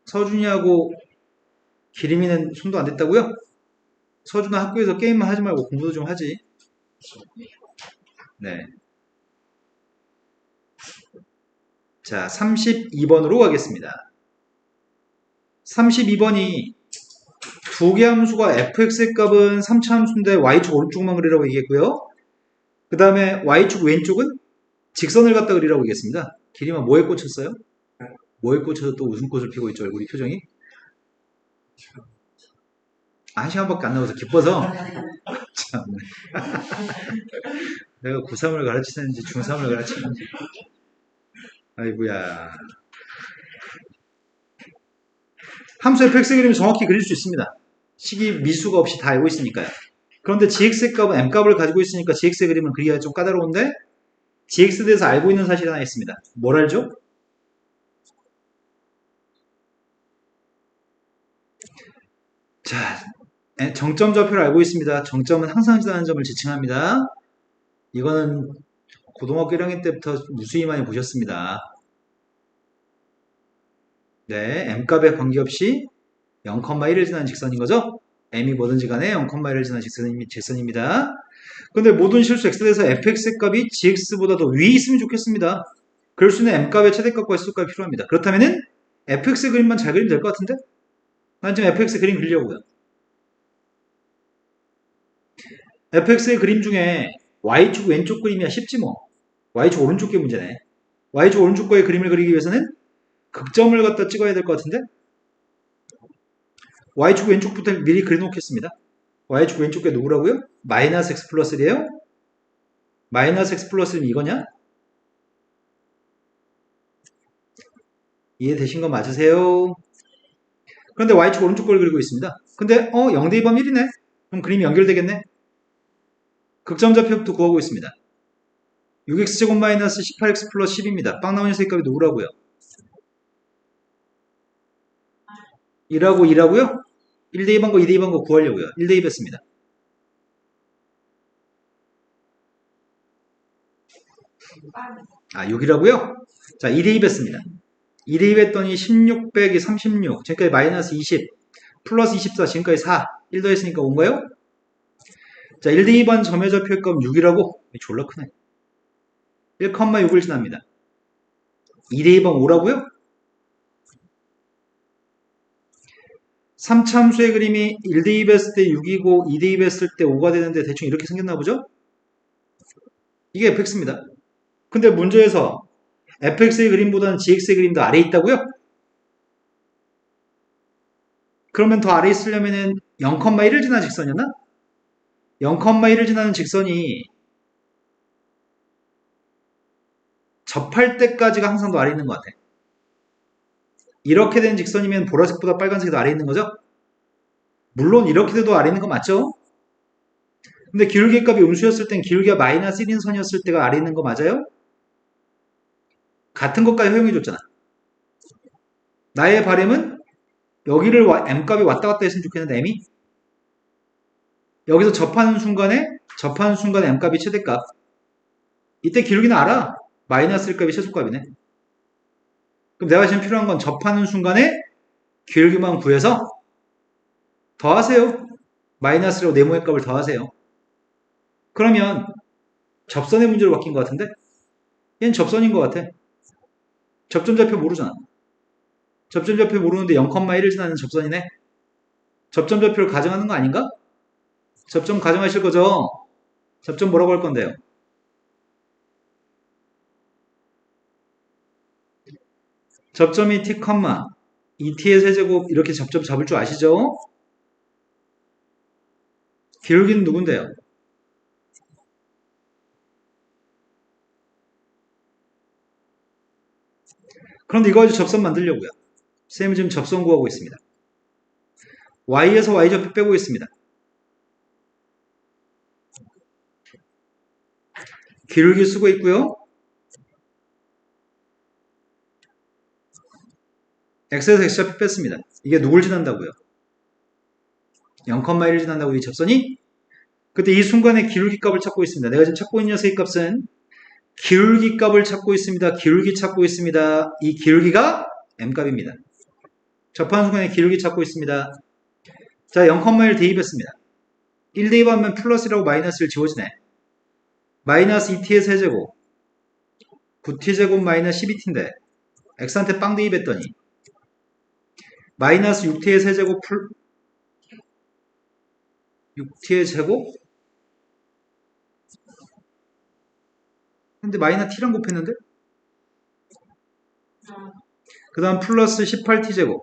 서준이하고 기림이는 손도 안 댔다고요? 서준아 학교에서 게임만 하지 말고 공부도 좀 하지. 네. 자, 32번으로 가겠습니다. 32번이 두 개 함수가 fx의 값은 3차 함수인데 y축 오른쪽만 그리라고 얘기했고요. 그 다음에 y축 왼쪽은 직선을 갖다 그리라고 얘기했습니다. 기림아 뭐에 꽂혔어요? 뭐에 꽂혀서 또 웃음꽃을 피고 있죠, 얼굴이 표정이? 한 시간밖에 안 나와서 기뻐서 참. 내가 고3을 가르치는지 중3을 가르치는지 아이고야. 함수 fx의 그림을 정확히 그릴 수 있습니다. 식이 미수가 없이 다 알고 있으니까요. 그런데 gx의 값은 m값을 가지고 있으니까 gx의 그림을 그리기가 좀 까다로운데 gx에 대해서 알고 있는 사실이 하나 있습니다. 뭘 알죠? 자, 정점 좌표를 알고 있습니다. 정점은 항상 지나는 점을 지칭합니다. 이거는 고등학교 1학년 때부터 무수히 많이 보셨습니다. 네, m값에 관계없이 0,1을 지나는 직선인 거죠? m이 뭐든지 간에 0,1을 지나는 직선입니다. 근데 모든 실수 x에서 fx 값이 gx보다 더 위에 있으면 좋겠습니다. 그럴 수 있는 m값의 최대값과 실수값이 필요합니다. 그렇다면은 fx 그림만 잘 그리면 될 것 같은데? 난 지금 fx 그림 그리려고요. fx의 그림 중에 y축 왼쪽 그림이야 쉽지 뭐. y축 오른쪽 게 문제네. y축 오른쪽 거의 그림을 그리기 위해서는 극점을 갖다 찍어야 될 것 같은데? y축 왼쪽부터 미리 그려놓겠습니다. y축 왼쪽 게 누구라고요? 마이너스 x 플러스 1이에요? 마이너스 x 플러스 1은 이거냐? 이해되신 거 맞으세요? 그런데 y축 오른쪽 걸 그리고 있습니다. 근데 0대2범 1이네? 그럼 그림이 연결되겠네? 극점 좌표부터 구하고 있습니다. 6x제곱 마이너스 18x 플러스 10입니다. 빵 나온 녀석의 값이 누구라고요? 2라고요? 1대2번 거 2대2번 거 구하려고요. 1대2 했습니다. 아 6이라고요? 자 2대2 했습니다. 2대2 했더니 16 빼기 36 지금까지 마이너스 20 플러스 24 지금까지 4 1 더했으니까 5인가요? 자 1대2번 점의 좌표의 값 6이라고? 졸라 크네. 1,6을 지납니다. 2대2번 5라고요? 3참수의 그림이 1대2 했을 때 6이고 2대2 했을 때 5가 되는데 대충 이렇게 생겼나 보죠? 이게 fx입니다. 근데 문제에서 fx의 그림보다는 gx의 그림이 더 아래에 있다고요? 그러면 더 아래에 있으려면은 0,1을 지나는 직선이었나? 0,1을 지나는 직선이 접할 때까지가 항상 더 아래에 있는 것 같아. 이렇게 된 직선이면 보라색보다 빨간색이 더 아래에 있는 거죠? 물론 이렇게 돼도 아래에 있는 거 맞죠? 근데 기울기 값이 음수였을 땐 기울기가 마이너스 1인 선이었을 때가 아래에 있는 거 맞아요? 같은 것까지 허용해줬잖아. 나의 바램은 여기를 m값이 왔다 갔다 했으면 좋겠는데 m이 여기서 접하는 순간에 m값이 최대값. 이때 기울기는 알아. 마이너스 1값이 최소값이네. 그럼 내가 지금 필요한 건 접하는 순간에 기울기만 구해서 더하세요. 마이너스로 네모의 값을 더하세요. 그러면 접선의 문제로 바뀐 것 같은데? 얘는 접선인 것 같아. 접점 좌표 모르잖아. 접점 좌표 모르는데 0,1을 지나는 접선이네. 접점 좌표를 가정하는 거 아닌가? 접점 가정하실 거죠? 접점 뭐라고 할 건데요? 접점이 t, 2t의 세제곱 이렇게 접점 잡을 줄 아시죠? 기울기는 누군데요? 그런데 이거 가지고 접선 만들려고요. 쌤은 지금 접선 구하고 있습니다. y에서 y좌표 빼고 있습니다. 기울기 쓰고 있고요. x에서 x좌표 뺐습니다. 이게 누굴 지난다고요? 0,1을 지난다고 이 접선이? 그때 이 순간에 기울기 값을 찾고 있습니다. 내가 지금 찾고 있는 녀석의 값은 기울기 값을 찾고 있습니다. 기울기 찾고 있습니다. 이 기울기가 m값입니다. 접하는 순간에 기울기 찾고 있습니다. 자, 0,1 대입했습니다. 1 대입하면 플러스라고 마이너스를 지워지네. 마이너스 2t의 세제곱 9t제곱 마이너스 12t인데 x한테 빵 대입했더니 마이너스 6t의 세제곱 6t의 제곱? 근데 마이너스 t랑 곱했는데? 그 다음 플러스 18t제곱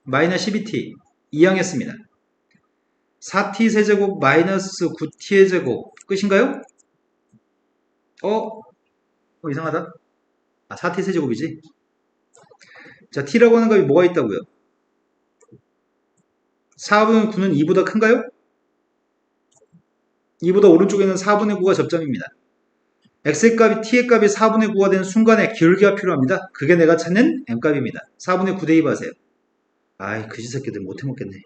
마이너스 12t 이항했습니다. 4t 세제곱 마이너스 9t의 제곱 끝인가요? 이상하다. 4t 세제곱이지. 자, t라고 하는 값이 뭐가 있다고요? 4분의 9는 2보다 큰가요? 2보다 오른쪽에는 4분의 9가 접점입니다. x의 값이 t의 값이 4분의 9가 되는 순간에 기울기가 필요합니다. 그게 내가 찾는 m값입니다. 4분의 9 대입하세요. 아이 그지 새끼들 못해먹겠네.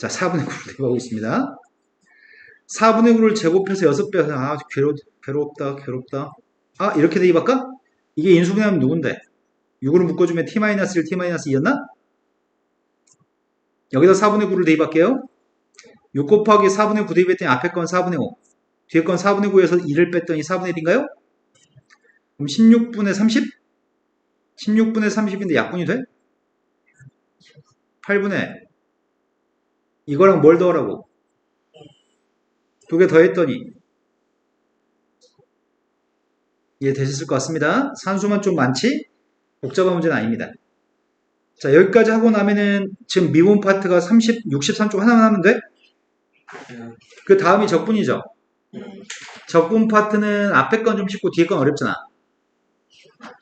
자, 4분의 9를 대입하고 있습니다. 4분의 9를 제곱해서 6배, 아, 괴롭다. 아, 이렇게 대입할까? 이게 인수분해하면 누군데? 6으로 묶어주면 t-1, t-2였나? 여기다 4분의 9를 대입할게요. 6 곱하기 4분의 9 대입했더니 앞에 건 4분의 5. 뒤에 건 4분의 9에서 2를 뺐더니 4분의 1인가요? 그럼 16분의 30? 16분의 30인데 약분이 돼? 8분의 이거랑 뭘 더하라고? 두 개 더했더니 이해되셨을 것 같습니다. 산수만 좀 많지? 복잡한 문제는 아닙니다. 자, 여기까지 하고 나면은 지금 미분 파트가 30, 63쪽 하나만 하면 돼? 그 다음이 적분이죠. 적분 파트는 앞에 건 좀 쉽고 뒤에 건 어렵잖아.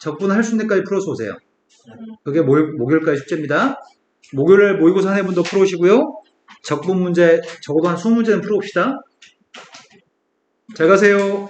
적분 할 수 있는 데까지 풀어서 오세요. 그게 목요일까지 숙제입니다. 목요일에 모의고사 한 해분도 풀어오시고요. 적분 문제 적어도 한 20문제는 풀어봅시다. 잘 가세요.